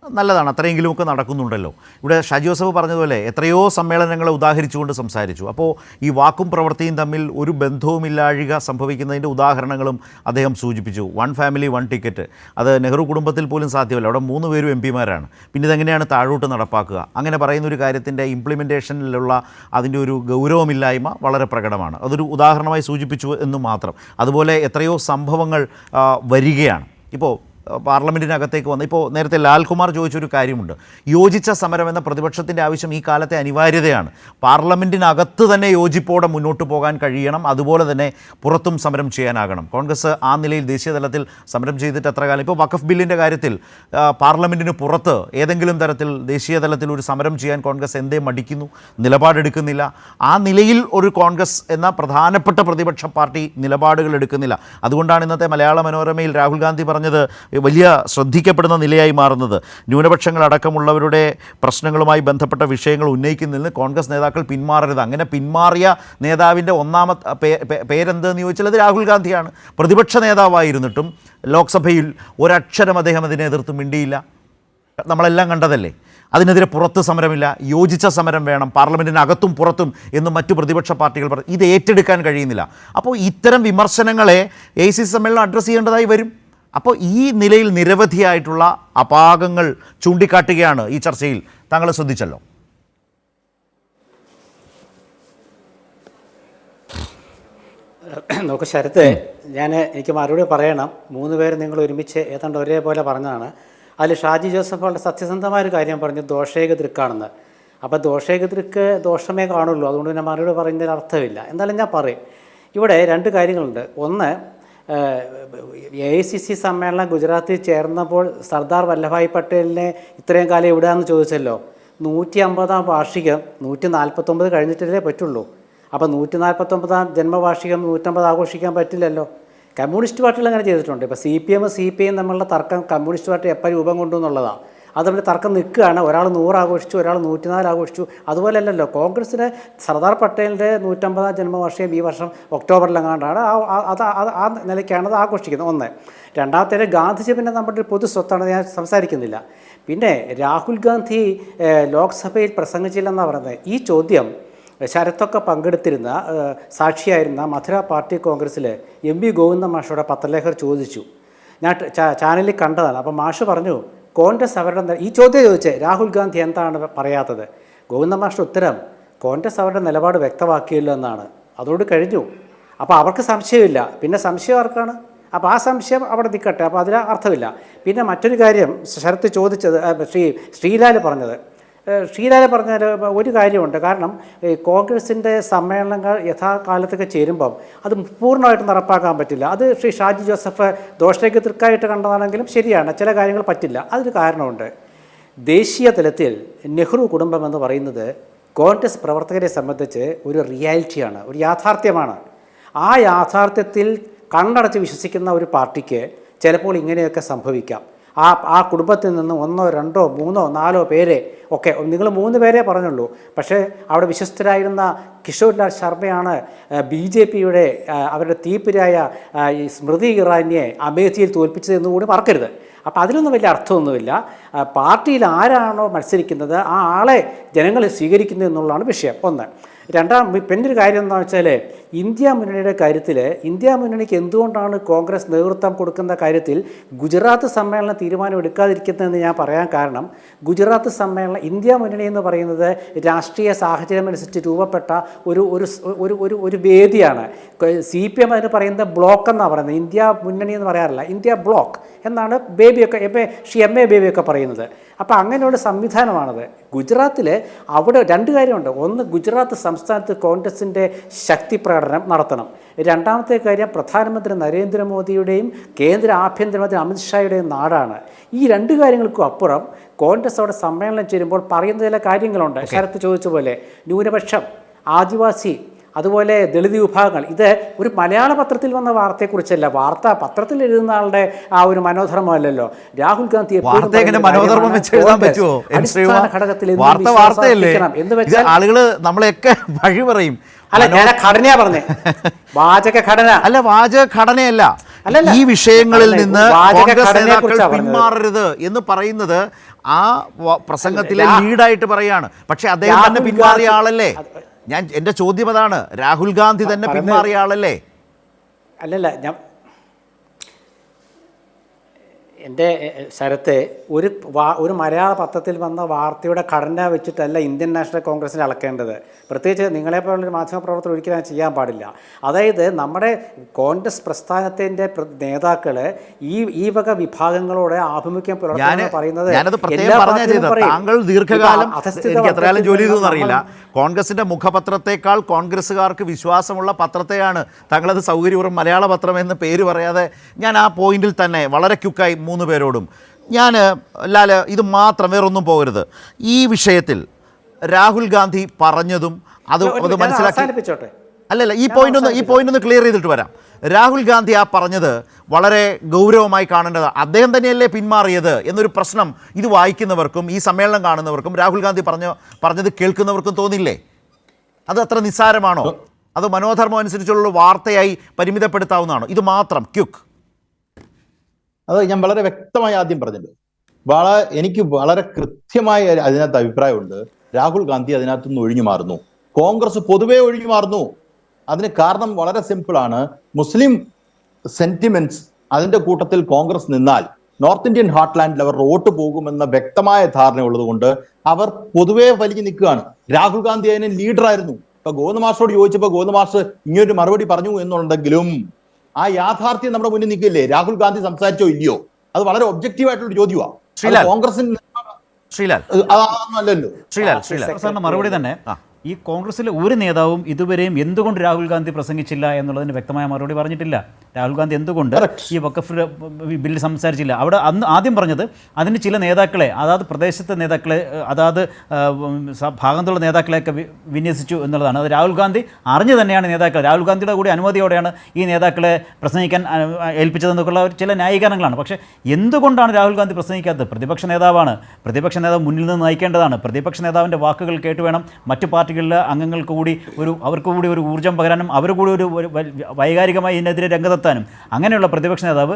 നല്ലതാണ്, അത്രയെങ്കിലുമൊക്കെ നടക്കുന്നുണ്ടല്ലോ. ഇവിടെ ഷാജി ജോസഫ് പറഞ്ഞതുപോലെ എത്രയോ സമ്മേളനങ്ങളെ ഉദാഹരിച്ചുകൊണ്ട് സംസാരിച്ചു. അപ്പോൾ ഈ വാക്കും പ്രവൃത്തിയും തമ്മിൽ ഒരു ബന്ധവുമില്ലാഴിക സംഭവിക്കുന്നതിൻ്റെ ഉദാഹരണങ്ങളും അദ്ദേഹം സൂചിപ്പിച്ചു. 1 ഫാമിലി 1 ടിക്കറ്റ്, അത് നെഹ്റു കുടുംബത്തിൽ പോലും സാധ്യമല്ല. അവിടെ 3 പേരും MP മാരാണ്. പിന്നെ ഇതെങ്ങനെയാണ് താഴോട്ട് നടപ്പാക്കുക? അങ്ങനെ പറയുന്ന ഒരു കാര്യത്തിൻ്റെ ഇംപ്ലിമെൻറ്റേഷനിലുള്ള അതിൻ്റെ ഒരു ഗൗരവമില്ലായ്മ വളരെ പ്രകടമാണ്. അതൊരു ഉദാഹരണമായി സൂചിപ്പിച്ചു എന്ന് മാത്രം. അതുപോലെ എത്രയോ സംഭവങ്ങൾ വരികയാണ്. ഇപ്പോൾ പാർലമെൻറ്റിനകത്തേക്ക് വന്ന് ഇപ്പോൾ നേരത്തെ ലാൽകുമാർ ചോദിച്ചൊരു കാര്യമുണ്ട്. യോജിച്ച സമരം എന്ന പ്രതിപക്ഷത്തിൻ്റെ ആവശ്യം ഈ കാലത്തെ അനിവാര്യതയാണ്. പാർലമെൻറ്റിനകത്ത് തന്നെ യോജിപ്പോടെ മുന്നോട്ട് പോകാൻ കഴിയണം, അതുപോലെ തന്നെ പുറത്തും സമരം ചെയ്യാനാകണം. കോൺഗ്രസ് ആ നിലയിൽ ദേശീയ തലത്തിൽ സമരം ചെയ്തിട്ട് എത്ര കാലം? ഇപ്പോൾ വഖഫ് ബില്ലിൻ്റെ കാര്യത്തിൽ പാർലമെൻറ്റിന് പുറത്ത് ഏതെങ്കിലും തരത്തിൽ ദേശീയ തലത്തിൽ ഒരു സമരം ചെയ്യാൻ കോൺഗ്രസ് എന്തേ മടിക്കുന്നു? നിലപാടെടുക്കുന്നില്ല. ആ നിലയിൽ ഒരു കോൺഗ്രസ് എന്ന പ്രധാനപ്പെട്ട പ്രതിപക്ഷ പാർട്ടി നിലപാടുകൾ എടുക്കുന്നില്ല. അതുകൊണ്ടാണ് ഇന്നത്തെ മലയാള മനോരമയിൽ രാഹുൽ ഗാന്ധി പറഞ്ഞത് വലിയ ശ്രദ്ധിക്കപ്പെടുന്ന നിലയായി മാറുന്നത്. ന്യൂനപക്ഷങ്ങളടക്കമുള്ളവരുടെ പ്രശ്നങ്ങളുമായി ബന്ധപ്പെട്ട വിഷയങ്ങൾ ഉന്നയിക്കുന്നതിൽ നിന്ന് കോൺഗ്രസ് നേതാക്കൾ പിന്മാറരുത്. അങ്ങനെ പിന്മാറിയ നേതാവിൻ്റെ ഒന്നാമത്തെ പേരെന്തെന്ന് ചോദിച്ചാൽ അത് രാഹുൽ ഗാന്ധിയാണ്. പ്രതിപക്ഷ നേതാവായിരുന്നിട്ടും ലോക്സഭയിൽ ഒരക്ഷരം അദ്ദേഹം അതിനെ എതിർത്ത് മിണ്ടിയില്ല. നമ്മളെല്ലാം കണ്ടതല്ലേ. അതിനെതിരെ പുറത്ത് സമരമില്ല, യോജിച്ച സമരം വേണം, പാർലമെൻറ്റിനകത്തും പുറത്തും എന്ന് മറ്റു പ്രതിപക്ഷ പാർട്ടികൾ പറഞ്ഞു. ഇത് ഏറ്റെടുക്കാൻ കഴിയുന്നില്ല. അപ്പോൾ ഇത്തരം വിമർശനങ്ങളെ AICC സമ്മേളനം അഡ്രസ്സ് ചെയ്യേണ്ടതായി വരും. അപ്പോൾ ഈ നിലയിൽ നിരവധിയായിട്ടുള്ള അപാകങ്ങൾ ചൂണ്ടിക്കാട്ടുകയാണ് ഈ ചർച്ചയിൽ. താങ്കൾ ശ്രദ്ധിച്ചല്ലോ. നോക്ക് ശരത്ത്, എനിക്ക് മറുപടി പറയണം. 3 പേര് നിങ്ങൾ ഒരുമിച്ച് ഏതാണ്ട് ഒരേപോലെ പറഞ്ഞതാണ്. അതിൽ ഷാജി ജോസഫ് വളരെ സത്യസന്ധമായൊരു കാര്യം പറഞ്ഞു, ദോഷേക ദൃക്കാണെന്ന്. അപ്പോൾ ദോഷേക ദൃക്ക് ദോഷമേ കാണുള്ളൂ, അതുകൊണ്ട് പിന്നെ മറുപടി പറയുന്നതിൽ അർത്ഥമില്ല. എന്തായാലും ഞാൻ പറയും. ഇവിടെ 2 കാര്യങ്ങളുണ്ട്. ഒന്ന്, AICC സമ്മേളനം ഗുജറാത്തിൽ ചേർന്നപ്പോൾ സർദാർ വല്ലഭായ് പട്ടേലിനെ ഇത്രയും കാലം എവിടെയാണെന്ന് ചോദിച്ചല്ലോ. 150-ാം വാർഷികം 149 കഴിഞ്ഞിട്ടല്ലേ പറ്റുള്ളൂ. അപ്പോൾ 149-ാം ജന്മവാർഷികം 150 ആഘോഷിക്കാൻ പറ്റില്ലല്ലോ. കമ്മ്യൂണിസ്റ്റ് പാർട്ടികൾ അങ്ങനെ ചെയ്തിട്ടുണ്ട്. ഇപ്പോൾ CPM CPI തമ്മിലുള്ള തർക്കം കമ്മ്യൂണിസ്റ്റ് പാർട്ടി എപ്പോൾ രൂപം കൊണ്ടു എന്നുള്ളതാണ്. അതുകൊണ്ട് തർക്കം നിൽക്കുകയാണ്. ഒരാൾ 100 ആഘോഷിച്ചു, ഒരാൾ 104 ആഘോഷിച്ചു. അതുപോലെയല്ലല്ലോ കോൺഗ്രസ്സിന് സർദാർ പട്ടേലിൻ്റെ 150-ാം ജന്മവാർഷികം ഈ വർഷം ഒക്ടോബറിലെങ്ങാണ്ടാണ്. ആ നിലയ്ക്കാണ് അത് ആഘോഷിക്കുന്നത്. ഒന്ന്. രണ്ടാമത്തേത് ഗാന്ധിജി പിന്നെ നമ്മുടെ പൊതു സ്വത്താണ്, ഞാൻ സംസാരിക്കുന്നില്ല. പിന്നെ രാഹുൽ ഗാന്ധി ലോക്സഭയിൽ പ്രസംഗിച്ചില്ലെന്നാണ് പറയുന്നത്. ഈ ചോദ്യം ശരത്തൊക്കെ പങ്കെടുത്തിരുന്ന സാക്ഷിയായിരുന്ന മധുര പാർട്ടി കോൺഗ്രസ്സിൽ MP ഗോവിന്ദ മാഷോടെ പത്രലേഖകർ ചോദിച്ചു. ഞാൻ ചാനലിൽ കണ്ടതാണ്. അപ്പോൾ മാഷ് പറഞ്ഞു, കോൺഗ്രസ് അവരുടെ ഈ ചോദ്യം ചോദിച്ചേ രാഹുൽ ഗാന്ധി എന്താണ് പറയാത്തത്? ഗോവിന്ദ മാഷ് ഉത്തരം, കോൺഗ്രസ് അവരുടെ നിലപാട് വ്യക്തമാക്കിയില്ല എന്നാണ്. അതോട് കഴിഞ്ഞു. അപ്പോൾ അവർക്ക് സംശയമില്ല. പിന്നെ സംശയം ആർക്കാണ്? അപ്പോൾ ആ സംശയം അവിടെ നിൽക്കട്ടെ. അപ്പോൾ അതിന് അർത്ഥമില്ല. പിന്നെ മറ്റൊരു കാര്യം ശരത്ത് ചോദിച്ചത്, ശ്രീലാൽ പറഞ്ഞത്. ശ്രീലാൽ പറഞ്ഞാൽ ഒരു കാര്യമുണ്ട്. കാരണം കോൺഗ്രസിൻ്റെ സമ്മേളനങ്ങൾ യഥാകാലത്തൊക്കെ ചേരുമ്പം അത് പൂർണ്ണമായിട്ട് നടപ്പാക്കാൻ പറ്റില്ല. അത് ഷാജി ജോസഫ് ദോഷയ്ക്ക് തൃക്കായിട്ട് കണ്ടതാണെങ്കിലും ശരിയാണ്, ചില കാര്യങ്ങൾ പറ്റില്ല. അതിന് കാരണമുണ്ട്. ദേശീയ തലത്തിൽ നെഹ്റു കുടുംബം എന്ന് പറയുന്നത് കോൺഗ്രസ് പ്രവർത്തകരെ സംബന്ധിച്ച് ഒരു റിയാലിറ്റിയാണ്, ഒരു യാഥാർത്ഥ്യമാണ്. ആ യാഥാർത്ഥ്യത്തിൽ കണ്ണടച്ച് വിശ്വസിക്കുന്ന ഒരു പാർട്ടിക്ക് ചിലപ്പോൾ ഇങ്ങനെയൊക്കെ സംഭവിക്കാം. ആ കുടുംബത്തിൽ നിന്ന് 1, 2, 3, 4 പേരെ ഒക്കെ, നിങ്ങൾ 3 പേരെ പറഞ്ഞുള്ളൂ. പക്ഷേ അവിടെ വിശ്വസ്തരായിരുന്ന കിഷോർ ലാൽ ശർമ്മയാണ് BJPയുടെ അവരുടെ തീപ്പിരായ ഈ സ്മൃതി ഇറാനിയെ അമേഠിയിൽ തോൽപ്പിച്ചതെന്ന് കൂടി മറക്കരുത്. അപ്പോൾ അതിലൊന്നും വലിയ അർത്ഥമൊന്നുമില്ല. പാർട്ടിയിൽ ആരാണോ മത്സരിക്കുന്നത് ആ ആളെ ജനങ്ങൾ സ്വീകരിക്കുന്നു എന്നുള്ളതാണ് വിഷയം. ഒന്ന്. പിന്നൊരു കാര്യം എന്താണെന്ന് വെച്ചാൽ ഇന്ത്യ മുന്നണിയുടെ കാര്യത്തിൽ ഇന്ത്യ മുന്നണിക്ക് എന്തുകൊണ്ടാണ് കോൺഗ്രസ് നേതൃത്വം കൊടുക്കുന്ന കാര്യത്തിൽ ഗുജറാത്ത് സമ്മേളനം തീരുമാനം എടുക്കാതിരിക്കുന്നതെന്ന് ഞാൻ പറയാൻ കാരണം, ഗുജറാത്ത് സമ്മേളനം ഇന്ത്യ മുന്നണി എന്ന് പറയുന്നത് രാഷ്ട്രീയ സാഹചര്യം അനുസരിച്ച് രൂപപ്പെട്ട ഒരു വേദിയാണ്. CPM അതിന് പറയുന്നത് ബ്ലോക്ക് എന്നാണ് പറയുന്നത്, ഇന്ത്യ മുന്നണി എന്ന് പറയാറില്ല, ഇന്ത്യ ബ്ലോക്ക് എന്നാണ് ബേബിയൊക്കെ MA ബേബിയൊക്കെ പറയുന്നത്. അപ്പോൾ അങ്ങനെയുള്ള സംവിധാനമാണത്. ഗുജറാത്തിൽ അവിടെ 2 കാര്യമുണ്ട്. ഒന്ന്, ഗുജറാത്ത് സംസ്ഥാനത്ത് കോൺഗ്രസിൻ്റെ ശക്തി പ്രകടനം നടത്തണം. രണ്ടാമത്തെ കാര്യം, പ്രധാനമന്ത്രി നരേന്ദ്രമോദിയുടെയും കേന്ദ്ര ആഭ്യന്തരമന്ത്രി അമിത്ഷായുടെയും നാടാണ്. ഈ 2 കാര്യങ്ങൾക്കും അപ്പുറം കോൺഗ്രസ് അവിടെ സമ്മേളനം ചേരുമ്പോൾ പറയുന്ന ചില കാര്യങ്ങളുണ്ട്. ശരത്ത് ചോദിച്ച പോലെ ന്യൂനപക്ഷം, ആദിവാസി, അതുപോലെ ദളിത് വിഭാഗങ്ങൾ. ഇത് ഒരു മലയാള പത്രത്തിൽ വന്ന വാർത്തയെക്കുറിച്ചല്ല. പത്രത്തിൽ എഴുതുന്ന ആളുടെ ആ ഒരു മനോധർമ്മമല്ലല്ലോ. രാഹുൽ ഗാന്ധി എന്ന് വെച്ചാൽ ആളുകൾ നമ്മളെയൊക്കെ വഴി പറയും. അല്ല, ഞാൻ ഘടനയാ പറഞ്ഞേ, വാചക ഘടന അല്ല, വാചക ഘടനയല്ല. ഈ വിഷയങ്ങളിൽ നിന്ന് പിന്മാറരുത് എന്ന് പറയുന്നത് ആ പ്രസംഗത്തിലെ രാ- ലീഡായിട്ട് പറയാണ്. പക്ഷെ അദ്ദേഹം തന്നെ രാഹുൽ പിന്മാറിയ ഗാന്ധി- ആളല്ലേ? എൻ്റെ ചോദ്യം അതാണ്, രാഹുൽ ഗാന്ധി തന്നെ പറയുന്നത് പിന്മാറിയ ആളല്ലേ? അല്ലല്ല, എൻ്റെ ശരത്തെ ഒരു മലയാള പത്രത്തിൽ വന്ന വാർത്തയുടെ ഘടന വെച്ചിട്ടല്ല ഇന്ത്യൻ നാഷണൽ കോൺഗ്രസിനെ അളക്കേണ്ടത്. പ്രത്യേകിച്ച് നിങ്ങളെപ്പോലുള്ളൊരു മാധ്യമപ്രവർത്തകർ ഒരിക്കലും ചെയ്യാൻ പാടില്ല. അതായത് നമ്മുടെ കോൺഗ്രസ് പ്രസ്ഥാനത്തിൻ്റെ നേതാക്കൾ ഈ വക വിഭാഗങ്ങളോട് ആഭിമുഖ്യം പുലർത്തുന്നത് പറയുന്നത് ഞാനത് പ്രത്യേകം എല്ലാ പറഞ്ഞാ പാർട്ടിയിലും ചെയ്തത്. പറയും. താങ്കൾ ദീർഘകാലം അധസ്ഥിത എനിക്ക് എത്ര കാലം ജോലി ചെയ്തു എന്നറിയില്ല, നമ്മൾ- കോൺഗ്രസിന്റെ മുഖപത്രത്തെക്കാൾ കോൺഗ്രസ്സുകാർക്ക് വിശ്വാസമുള്ള പത്രത്തെയാണ് താങ്കളത് സൗകര്യപൂർവ്വം മലയാള പത്രം എന്ന് പേര് പറയാതെ. ഞാൻ ആ പോയിന്റിൽ തന്നെ വളരെ ക്യുക്കായി 3 പേരോടും ഞാൻ ലാല് ഇത് മാത്രം വേറൊന്നും പോകരുത്. ഈ വിഷയത്തിൽ രാഹുൽ ഗാന്ധി പറഞ്ഞതും അത് മനസ്സിലാക്കി അവസാനിപ്പിച്ചോട്ടെ. അല്ലല്ല, ഈ പോയിന്റ് ഒന്ന് ക്ലിയർ ചെയ്തിട്ട് വരാം. രാഹുൽ ഗാന്ധി ആ പറഞ്ഞത് വളരെ ഗൗരവമായി കാണേണ്ടതാണ്. അദ്ദേഹം തന്നെയല്ലേ പിന്മാറിയത് എന്നൊരു പ്രശ്നം ഇത് വായിക്കുന്നവർക്കും ഈ സമ്മേളനം കാണുന്നവർക്കും രാഹുൽ ഗാന്ധി പറഞ്ഞത് കേൾക്കുന്നവർക്കും തോന്നില്ലേ? അത് അത്ര നിസ്സാരമാണോ? അത് മനോധർമ്മം അനുസരിച്ചുള്ള വാർത്തയായി പരിമിതപ്പെടുത്താവുന്നതാണോ? ഇത് മാത്രം ക്യുക്ക്. അത് ഞാൻ വളരെ വ്യക്തമായി ആദ്യം പറഞ്ഞത്. എനിക്ക് വളരെ കൃത്യമായ അതിനകത്ത് അഭിപ്രായമുണ്ട്. രാഹുൽ ഗാന്ധി അതിനകത്തുനിന്ന് ഒഴിഞ്ഞു മാറുന്നു, കോൺഗ്രസ് പൊതുവെ ഒഴിഞ്ഞു മാറുന്നു. അതിന് കാരണം വളരെ സിമ്പിളാണ്. മുസ്ലിം സെന്റിമെന്റ്സ് അതിന്റെ കൂട്ടത്തിൽ കോൺഗ്രസ് നിന്നാൽ നോർത്ത് ഇന്ത്യൻ ഹാർട്ട്ലാൻഡിൽ അവർ വോട്ട് പോകുമെന്ന വ്യക്തമായ ധാരണയുള്ളത് കൊണ്ട് അവർ പൊതുവെ വലിഞ്ഞു നിൽക്കുകയാണ്. രാഹുൽ ഗാന്ധി അതിന് ലീഡറായിരുന്നു. ഇപ്പൊ ഗോവിന്ദമാഷോട് ചോദിച്ചപ്പോൾ ഗോവിന്ദമാഷ് ഇങ്ങനൊരു മറുപടി പറഞ്ഞു എന്നുണ്ടെങ്കിലും ആ യാഥാർത്ഥ്യം നമ്മുടെ മുന്നിൽ നിൽക്കില്ലേ? രാഹുൽ ഗാന്ധി സംസാരിച്ചോ ഇല്ലയോ? അത് വളരെ ഒബ്ജക്റ്റീവ് ആയിട്ടുള്ള ചോദ്യമാണ്. കോൺഗ്രസിന് അതൊന്നുമല്ലല്ലോ. സാറിന് മറുപടി തന്നെ ഈ കോൺഗ്രസിലെ ഒരു നേതാവും ഇതുവരെയും എന്തുകൊണ്ട് രാഹുൽ ഗാന്ധി പ്രസംഗിച്ചില്ല എന്നുള്ളതിന് വ്യക്തമായ മറുപടി പറഞ്ഞിട്ടില്ല. രാഹുൽ ഗാന്ധി എന്തുകൊണ്ട് ഈ വഖഫ് ബില്ല് സംസാരിച്ചില്ല? അവിടെ ആദ്യം പറഞ്ഞത് അതിന് ചില നേതാക്കളെ, അതാത് പ്രദേശത്തെ നേതാക്കളെ, അതാത് ഭാഗത്തുള്ള നേതാക്കളെയൊക്കെ വിന്യസിച്ചു എന്നുള്ളതാണ്. അത് രാഹുൽ ഗാന്ധി അറിഞ്ഞു തന്നെയാണ് രാഹുൽ ഗാന്ധിയുടെ കൂടി അനുമതിയോടെയാണ് ഈ നേതാക്കളെ പ്രസംഗിക്കാൻ ഏൽപ്പിച്ചതെന്നൊക്കെയുള്ള ചില ന്യായീകരണങ്ങളാണ്. പക്ഷേ എന്തുകൊണ്ടാണ് രാഹുൽ ഗാന്ധി പ്രസംഗിക്കാത്തത്? പ്രതിപക്ഷ നേതാവാണ്. പ്രതിപക്ഷ നേതാവ് മുന്നിൽ നിന്ന് നയിക്കേണ്ടതാണ്. പ്രതിപക്ഷ നേതാവിൻ്റെ വാക്കുകൾ കേട്ട് വേണം മറ്റു പാർട്ടികളിലെ അംഗങ്ങൾക്ക് കൂടി അവർക്ക് കൂടി ഒരു ഊർജ്ജം പകരാനും അവർ കൂടി ഒരു വൈകാരികമായി ഇതിനെതിരെ രംഗത്തെത്താനും. അങ്ങനെയുള്ള പ്രതിപക്ഷ നേതാവ്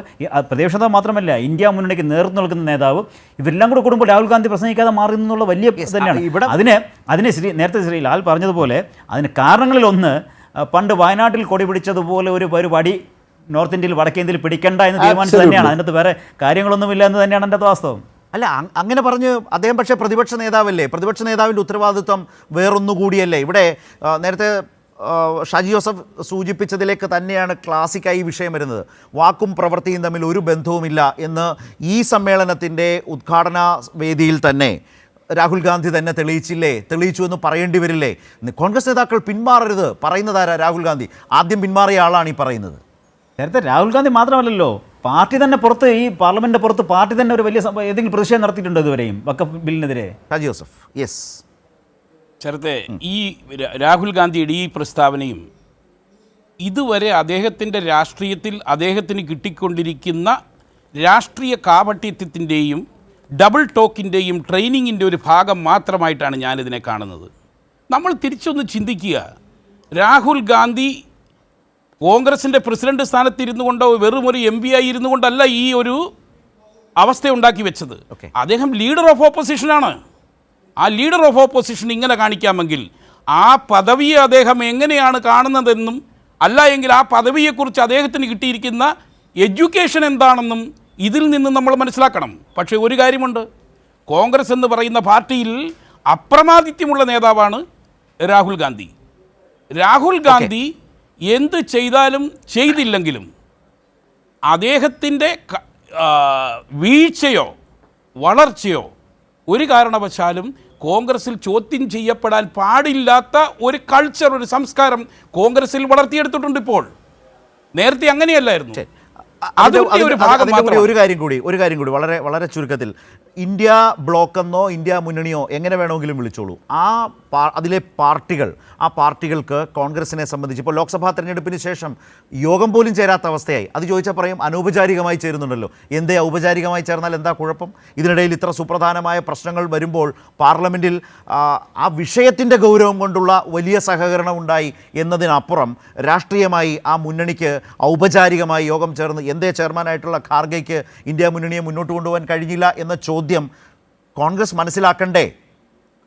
മാത്രമല്ല, ഇന്ത്യ മുന്നണിക്ക് നേതൃത്വം നൽകുന്ന നേതാവ്, ഇവരെല്ലാം കൂടെ കൂടുമ്പോൾ രാഹുൽ ഗാന്ധി പ്രസംഗിക്കാതെ മാറി എന്നുള്ള വലിയ തന്നെയാണ്. അതിനെ നേരത്തെ ശ്രീ ലാൽ പറഞ്ഞതുപോലെ അതിന് കാരണങ്ങളിലൊന്ന്, പണ്ട് വയനാട്ടിൽ കൊടി പിടിച്ചതുപോലെ ഒരു വടി നോർത്ത് ഇന്ത്യയിൽ വടക്കേ ഇന്ത്യയിൽ പിടിക്കണ്ട എന്ന് തീരുമാനിച്ചു തന്നെയാണ്. അതിനകത്ത് വേറെ കാര്യങ്ങളൊന്നുമില്ല എന്ന് തന്നെയാണ് എൻ്റെ വാസ്തവം. അല്ല, അങ്ങനെ പറഞ്ഞ് അദ്ദേഹം പക്ഷേ പ്രതിപക്ഷ നേതാവല്ലേ? പ്രതിപക്ഷ നേതാവിൻ്റെ ഉത്തരവാദിത്വം വേറൊന്നുകൂടിയല്ലേ? ഇവിടെ നേരത്തെ ഷാജി ജോസഫ് സൂചിപ്പിച്ചതിലേക്ക് തന്നെയാണ് ക്ലാസിക്കായി ഈ വിഷയം വരുന്നത്. വാക്കും പ്രവൃത്തിയും തമ്മിൽ ഒരു ബന്ധവുമില്ല എന്ന് ഈ സമ്മേളനത്തിൻ്റെ ഉദ്ഘാടന വേദിയിൽ തന്നെ രാഹുൽ ഗാന്ധി തന്നെ തെളിയിച്ചു എന്ന് പറയേണ്ടി വരില്ലേ? കോൺഗ്രസ് നേതാക്കൾ പിന്മാറരുത് പറയുന്നതാരാ? രാഹുൽ ഗാന്ധി ആദ്യം പിന്മാറിയ ആളാണ് ഈ പറയുന്നത്. നേരത്തെ രാഹുൽ ഗാന്ധി മാത്രമല്ലല്ലോ, പാർട്ടി തന്നെ പുറത്ത്, ഈ പാർലമെൻറ്റിൻ്റെ പുറത്ത് പാർട്ടി തന്നെ ഒരു വലിയ ഏതെങ്കിലും പ്രതിഷേധം നടത്തിയിട്ടുണ്ടോ ഇതുവരെയും വഖഫ് ബില്ലിനെതിരെ? ഷാജി ജോസഫ്. യെസ്. ചേർത്തെ ഈ രാഹുൽ ഗാന്ധിയുടെ ഈ പ്രസ്താവനയും ഇതുവരെ അദ്ദേഹത്തിൻ്റെ രാഷ്ട്രീയത്തിൽ അദ്ദേഹത്തിന് കിട്ടിക്കൊണ്ടിരിക്കുന്ന രാഷ്ട്രീയ കാപട്യത്തിൻ്റെയും ഡബിൾ ടോക്കിൻ്റെയും ട്രെയിനിങ്ങിൻ്റെ ഒരു ഭാഗം മാത്രമായിട്ടാണ് ഞാനിതിനെ കാണുന്നത്. നമ്മൾ തിരിച്ചൊന്ന് ചിന്തിക്കുക. രാഹുൽ ഗാന്ധി കോൺഗ്രസിൻ്റെ പ്രസിഡന്റ് സ്ഥാനത്തിരുന്നു കൊണ്ടോ വെറും ഒരു MP ആയി ഇരുന്നു കൊണ്ടല്ല ഈ ഒരു അവസ്ഥ ഉണ്ടാക്കി വെച്ചത്. അദ്ദേഹം ലീഡർ ഓഫ് ഓപ്പോസിഷനാണ്. ആ ലീഡർ ഓഫ് ഓപ്പോസിഷൻ ഇങ്ങനെ കാണിക്കാമെങ്കിൽ ആ പദവിയെ അദ്ദേഹം എങ്ങനെയാണ് കാണുന്നതെന്നും അല്ല എങ്കിൽ ആ പദവിയെക്കുറിച്ച് അദ്ദേഹത്തിന് കിട്ടിയിരിക്കുന്ന എഡ്യൂക്കേഷൻ എന്താണെന്നും ഇതിൽ നിന്ന് നമ്മൾ മനസ്സിലാക്കണം. പക്ഷേ ഒരു കാര്യമുണ്ട്, കോൺഗ്രസ് എന്ന് പറയുന്ന പാർട്ടിയിൽ അപ്രമാദിത്യമുള്ള നേതാവാണ് രാഹുൽ ഗാന്ധി. രാഹുൽ ഗാന്ധി എന്ത് ചെയ്താലും ചെയ്തില്ലെങ്കിലും അദ്ദേഹത്തിൻ്റെ വീഴ്ചയോ വളർച്ചയോ ഒരു കാരണവശാലും കോൺഗ്രസിൽ ചോദ്യം ചെയ്യപ്പെടാൻ പാടില്ലാത്ത ഒരു കൾച്ചർ, ഒരു സംസ്കാരം കോൺഗ്രസിൽ വളർത്തിയെടുത്തിട്ടുണ്ട്. ഇപ്പോൾ നേരത്തെ അങ്ങനെയല്ലായിരുന്നു. ഒരു കാര്യം കൂടി വളരെ വളരെ ചുരുക്കത്തിൽ, ഇന്ത്യ ബ്ലോക്കെന്നോ ഇന്ത്യ മുന്നണിയോ എങ്ങനെ വേണമെങ്കിലും വിളിച്ചോളൂ, അതിലെ ആ പാർട്ടികൾക്ക് കോൺഗ്രസിനെ സംബന്ധിച്ച് ഇപ്പോൾ ലോക്സഭാ തെരഞ്ഞെടുപ്പിന് ശേഷം യോഗം പോലും ചേരാത്ത അവസ്ഥയായി. അത് ചോദിച്ചാൽ പറയും അനൗപചാരികമായി ചേരുന്നുണ്ടല്ലോ. എന്തേ ഔപചാരികമായി ചേർന്നാൽ എന്താ കുഴപ്പം? ഇതിനിടയിൽ ഇത്ര സുപ്രധാനമായ പ്രശ്നങ്ങൾ വരുമ്പോൾ പാർലമെൻറ്റിൽ ആ വിഷയത്തിൻ്റെ ഗൗരവം കൊണ്ടുള്ള വലിയ സഹകരണം ഉണ്ടായി എന്നതിനപ്പുറം രാഷ്ട്രീയമായി ആ മുന്നണിക്ക് ഔപചാരികമായി യോഗം ചേർന്ന് എന്തേ ചെയർമാനായിട്ടുള്ള ഖാർഗെയ്ക്ക് ഇന്ത്യ മുന്നണിയെ മുന്നോട്ട് കൊണ്ടുപോകാൻ കഴിഞ്ഞില്ല എന്ന ചോദ്യം കോൺഗ്രസ് മനസ്സിലാക്കണ്ടേ?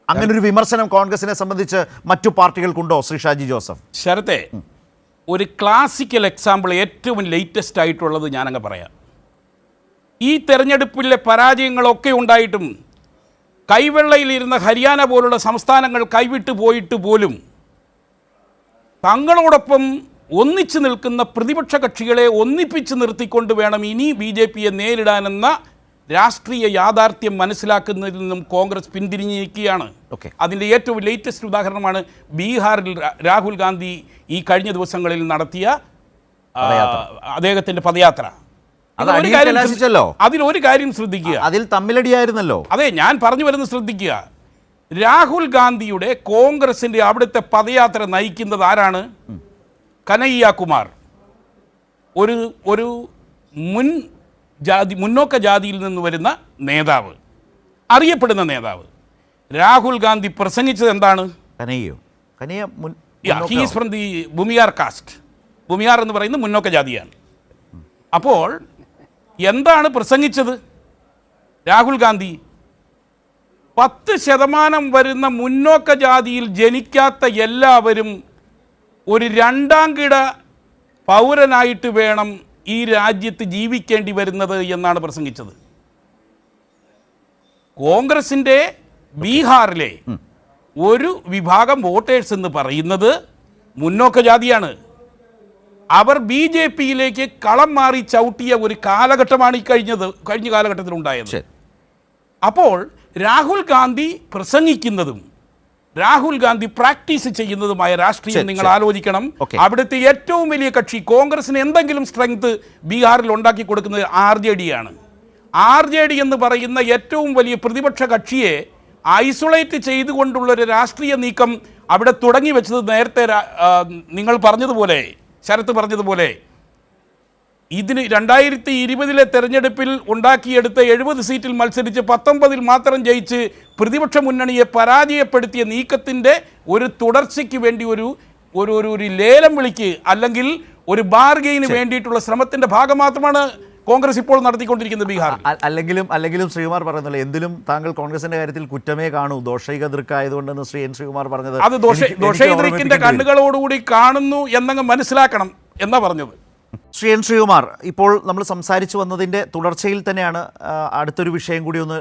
അങ്ങനൊരു വിമർശനം കോൺഗ്രസിനെ സംബന്ധിച്ച് മറ്റു പാർട്ടികൾക്കുണ്ടോ ശ്രീ ഷാജി ജോസഫ്? ശരത്തെ, ഒരു ക്ലാസിക്കൽ എക്സാമ്പിൾ ഏറ്റവും ലേറ്റസ്റ്റ് ആയിട്ടുള്ളത് ഞാനങ്ങ് പറയാം. ഈ തെരഞ്ഞെടുപ്പിലെ പരാജയങ്ങളൊക്കെ ഉണ്ടായിട്ടും കൈവെള്ളയിലിരുന്ന ഹരിയാന പോലുള്ള സംസ്ഥാനങ്ങൾ കൈവിട്ടു പോയിട്ട് പോലും തങ്ങളോടൊപ്പം ഒന്നിച്ചു നിൽക്കുന്ന പ്രതിപക്ഷ കക്ഷികളെ ഒന്നിപ്പിച്ച് നിർത്തിക്കൊണ്ട് വേണം ഇനി BJPയെ നേരിടാനെന്ന രാഷ്ട്രീയ യാഥാർത്ഥ്യം മനസ്സിലാക്കുന്നതിൽ നിന്നും കോൺഗ്രസ് പിന്തിരിഞ്ഞിരിക്കുകയാണ്. അതിൻ്റെ ഏറ്റവും ലേറ്റസ്റ്റ് ഉദാഹരണമാണ് ബീഹാറിൽ രാഹുൽ ഗാന്ധി ഈ കഴിഞ്ഞ ദിവസങ്ങളിൽ നടത്തിയ അദ്ദേഹത്തിൻ്റെ പദയാത്ര. അതിലൊരു കാര്യം ശ്രദ്ധിക്കുക, അതിൽ തമ്മിലടിയായിരുന്നല്ലോ. അതെ, ഞാൻ പറഞ്ഞു വരുന്നത് ശ്രദ്ധിക്കുക. രാഹുൽ ഗാന്ധിയുടെ കോൺഗ്രസിൻ്റെ അവിടുത്തെ പദയാത്ര നയിക്കുന്നത് ആരാണ്? കനയ്യ കുമാർ, ഒരു മുന്നോക്ക ജാതിയിൽ നിന്ന് വരുന്ന നേതാവ്, അറിയപ്പെടുന്ന നേതാവ്. രാഹുൽ ഗാന്ധി പ്രസംഗിച്ചത് എന്താണ്? He's from the Bhumihar caste. Bhumihar എന്ന് പറയുന്നത് മുന്നോക്ക ജാതിയാണ്. അപ്പോൾ എന്താണ് പ്രസംഗിച്ചത് രാഹുൽ ഗാന്ധി? 10% വരുന്ന മുന്നോക്ക ജാതിയിൽ ജനിക്കാത്ത എല്ലാവരും ഒരു രണ്ടാംകിട പൗരനായിട്ട് വേണം ഈ രാജ്യത്ത് ജീവിക്കേണ്ടി വരുന്നത് എന്നാണ് പ്രസംഗിച്ചത്. കോൺഗ്രസിൻ്റെ ബീഹാറിലെ ഒരു വിഭാഗം വോട്ടേഴ്സ് എന്ന് പറയുന്നത് മുന്നോക്ക ജാതിയാണ്. അവർ BJPയിലേക്ക് കളം മാറി ചവിട്ടിയ ഒരു കാലഘട്ടമാണ് ഈ കഴിഞ്ഞ കാലഘട്ടത്തിലുണ്ടായത്. അപ്പോൾ രാഹുൽ ഗാന്ധി പ്രസംഗിക്കുന്നതും രാഹുൽ ഗാന്ധി പ്രാക്ടീസ് ചെയ്യുന്നതുമായ രാഷ്ട്രീയം നിങ്ങൾ ആലോചിക്കണം. അവിടുത്തെ ഏറ്റവും വലിയ കക്ഷി കോൺഗ്രസിന് എന്തെങ്കിലും സ്ട്രെങ്ത് ബീഹാറിൽ ഉണ്ടാക്കി കൊടുക്കുന്നത് RJD ആണ്. RJD എന്ന് പറയുന്ന ഏറ്റവും വലിയ പ്രതിപക്ഷ കക്ഷിയെ ഐസൊലേറ്റ് ചെയ്തുകൊണ്ടുള്ളൊരു രാഷ്ട്രീയ നീക്കം അവിടെ തുടങ്ങി വെച്ചത് നേരത്തെ നിങ്ങൾ പറഞ്ഞതുപോലെ, ശരത്ത് പറഞ്ഞതുപോലെ, ഇതിന് 2020 തെരഞ്ഞെടുപ്പിൽ ഉണ്ടാക്കിയെടുത്ത 70 സീറ്റിൽ മത്സരിച്ച് 19 മാത്രം ജയിച്ച് പ്രതിപക്ഷ മുന്നണിയെ പരാജയപ്പെടുത്തിയ നീക്കത്തിൻ്റെ ഒരു തുടർച്ചയ്ക്ക് വേണ്ടി ഒരു ലേലം വിളിക്ക് അല്ലെങ്കിൽ ഒരു ബാർഗെയിന് വേണ്ടിയിട്ടുള്ള ശ്രമത്തിൻ്റെ ഭാഗം മാത്രമാണ് കോൺഗ്രസ് ഇപ്പോൾ നടത്തിക്കൊണ്ടിരിക്കുന്നത് ബീഹാറിൽ. അല്ലെങ്കിലും ശ്രീകുമാർ പറയുന്നല്ലോ, എന്തിലും താങ്കൾ കോൺഗ്രസിന്റെ കാര്യത്തിൽ കുറ്റമേ കാണൂ, ദോഷൈക ദൃക്കായതുകൊണ്ടെന്ന് ശ്രീകുമാർ പറഞ്ഞത്. അത് ദോഷൈദ്രിക്കിന്റെ കണ്ണുകളോടുകൂടി കാണുന്നു എന്നങ്ങ് മനസ്സിലാക്കണം എന്നാ പറഞ്ഞത്. ശ്രീകുമാർ, ഇപ്പോൾ നമ്മൾ സംസാരിച്ചു വന്നതിൻ്റെ തുടർച്ചയിൽ തന്നെയാണ് അടുത്തൊരു വിഷയം കൂടി ഒന്ന്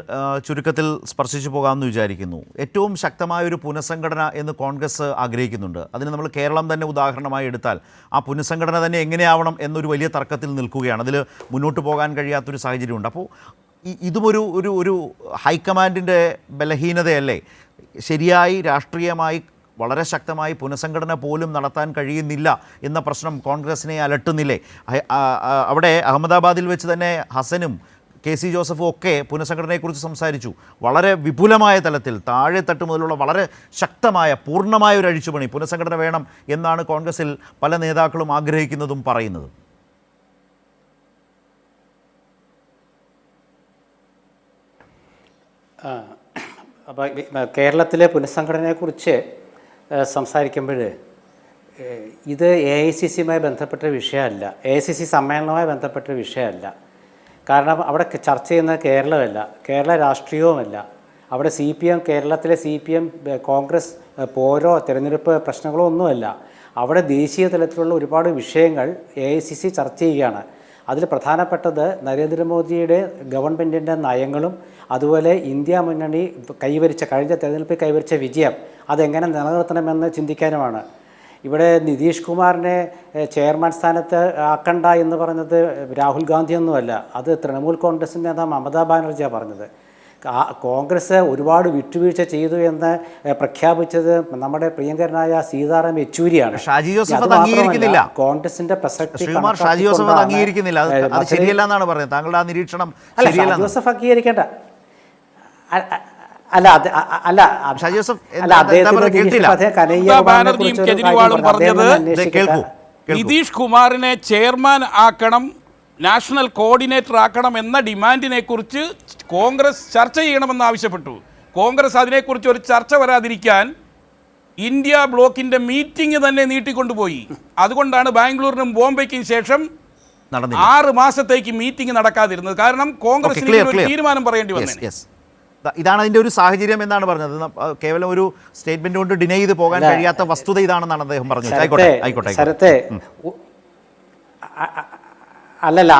ചുരുക്കത്തിൽ സ്പർശിച്ചു പോകാമെന്ന് വിചാരിക്കുന്നു. ഏറ്റവും ശക്തമായ ഒരു പുനഃസംഘടന എന്ന് കോൺഗ്രസ് ആഗ്രഹിക്കുന്നുണ്ട്. അതിന് നമ്മൾ കേരളം തന്നെ ഉദാഹരണമായി എടുത്താൽ ആ പുനഃസംഘടന തന്നെ എങ്ങനെയാവണം എന്നൊരു വലിയ തർക്കത്തിൽ നിൽക്കുകയാണ്. അതിൽ മുന്നോട്ട് പോകാൻ കഴിയാത്തൊരു സാഹചര്യമുണ്ട്. അപ്പോൾ ഇതും ഒരു ഹൈക്കമാൻഡിൻ്റെ ബലഹീനതയല്ലേ? ശരിയായി രാഷ്ട്രീയമായി വളരെ ശക്തമായി പുനഃസംഘടന പോലും നടത്താൻ കഴിയുന്നില്ല എന്ന പ്രശ്നം കോൺഗ്രസിനെ അലട്ടുന്നില്ലേ? അവിടെ അഹമ്മദാബാദിൽ വെച്ച് തന്നെ ഹസനും KC ജോസഫും ഒക്കെ പുനഃസംഘടനയെക്കുറിച്ച് സംസാരിച്ചു. വളരെ വിപുലമായ തലത്തിൽ താഴെ തട്ട് മുതലുള്ള വളരെ ശക്തമായ പൂർണ്ണമായ ഒരു അഴിച്ചുപണി പുനഃസംഘടന വേണം എന്നാണ് കോൺഗ്രസിൽ പല നേതാക്കളും ആഗ്രഹിക്കുന്നതും പറയുന്നതും. അപ്പോൾ കേരളത്തിലെ പുനഃസംഘടനയെക്കുറിച്ച് സംസാരിക്കുമ്പോൾ ഇത് AICCയുമായി ബന്ധപ്പെട്ട വിഷയമല്ല, AICC സമ്മേളനവുമായി ബന്ധപ്പെട്ട വിഷയമല്ല. കാരണം അവിടെ ചർച്ച ചെയ്യുന്നത് കേരളമല്ല, കേരള രാഷ്ട്രീയവുമല്ല. അവിടെ കേരളത്തിലെ CPM കോൺഗ്രസ് പോരോ തിരഞ്ഞെടുപ്പ് പ്രശ്നങ്ങളോ ഒന്നുമല്ല. അവിടെ ദേശീയ തലത്തിലുള്ള ഒരുപാട് വിഷയങ്ങൾ AICC ചർച്ച ചെയ്യുകയാണ്. അതിൽ പ്രധാനപ്പെട്ടത് നരേന്ദ്രമോദിയുടെ ഗവൺമെൻറ്റിൻ്റെ നയങ്ങളും അതുപോലെ ഇന്ത്യ മുന്നണി കഴിഞ്ഞ തെരഞ്ഞെടുപ്പിൽ കൈവരിച്ച വിജയം അതെങ്ങനെ നിലനിർത്തണമെന്ന് ചിന്തിക്കാനുമാണ്. ഇവിടെ നിതീഷ് കുമാറിനെ ചെയർമാൻ സ്ഥാനത്ത് ആക്കണ്ട എന്ന് പറഞ്ഞത് രാഹുൽ ഗാന്ധിയൊന്നുമല്ല, അത് തൃണമൂൽ കോൺഗ്രസിൻ്റെ നേതാവ് മമതാ ബാനർജിയാണ് പറഞ്ഞത്. കോൺഗ്രസ് ഒരുപാട് വിട്ടുവീഴ്ച ചെയ്തു എന്ന് പ്രഖ്യാപിച്ചത് നമ്മുടെ പ്രിയങ്കരനായ സീതാറാം യെച്ചൂരിയാണ്. ഷാജി ജോസഫ് അംഗീകരിക്കുന്നില്ല, കോൺഗ്രസിന്റെ പ്രസക്തി ഷാജി ജോസഫ് അംഗീകരിക്കുന്നില്ല, അത് ശരിയല്ല എന്നാണ് പറയുന്നത്. താങ്കളുടെ ആ നിരീക്ഷണം ശരിയല്ല. ജോസഫ് അംഗീകരിക്കേണ്ട നിതീഷ് കുമാറിനെ ചെയർമാൻ ആക്കണം, നാഷണൽ കോർഡിനേറ്റർ ആക്കണം എന്ന ഡിമാൻഡിനെ കുറിച്ച് കോൺഗ്രസ് ചർച്ച ചെയ്യണമെന്ന് ആവശ്യപ്പെട്ടു. കോൺഗ്രസ് അതിനെക്കുറിച്ച് ഒരു ചർച്ച വരാതിരിക്കാൻ ഇന്ത്യ ബ്ലോക്കിന്റെ മീറ്റിംഗ് തന്നെ നീട്ടിക്കൊണ്ടുപോയി. അതുകൊണ്ടാണ് ബാംഗ്ലൂരിനും ബോംബെക്കും ശേഷം 6 മാസത്തേക്ക് മീറ്റിംഗ് നടക്കാതിരുന്നത്. കാരണം കോൺഗ്രസിന് ഒരു തീരുമാനം പറയേണ്ടി വന്നു. ഇതാണ് അതിൻ്റെ ഒരു സാഹചര്യം എന്നാണ് പറഞ്ഞത്. കേവലം ഒരു സ്റ്റേറ്റ്മെന്റ് കൊണ്ട് ഡിനൈ ചെയ്ത് പോകാൻ കഴിയാത്ത വസ്തുത ഇതാണെന്നാണ് അദ്ദേഹം പറഞ്ഞത്. ആയിക്കോട്ടെ. ശരത്തെ അല്ലല്ല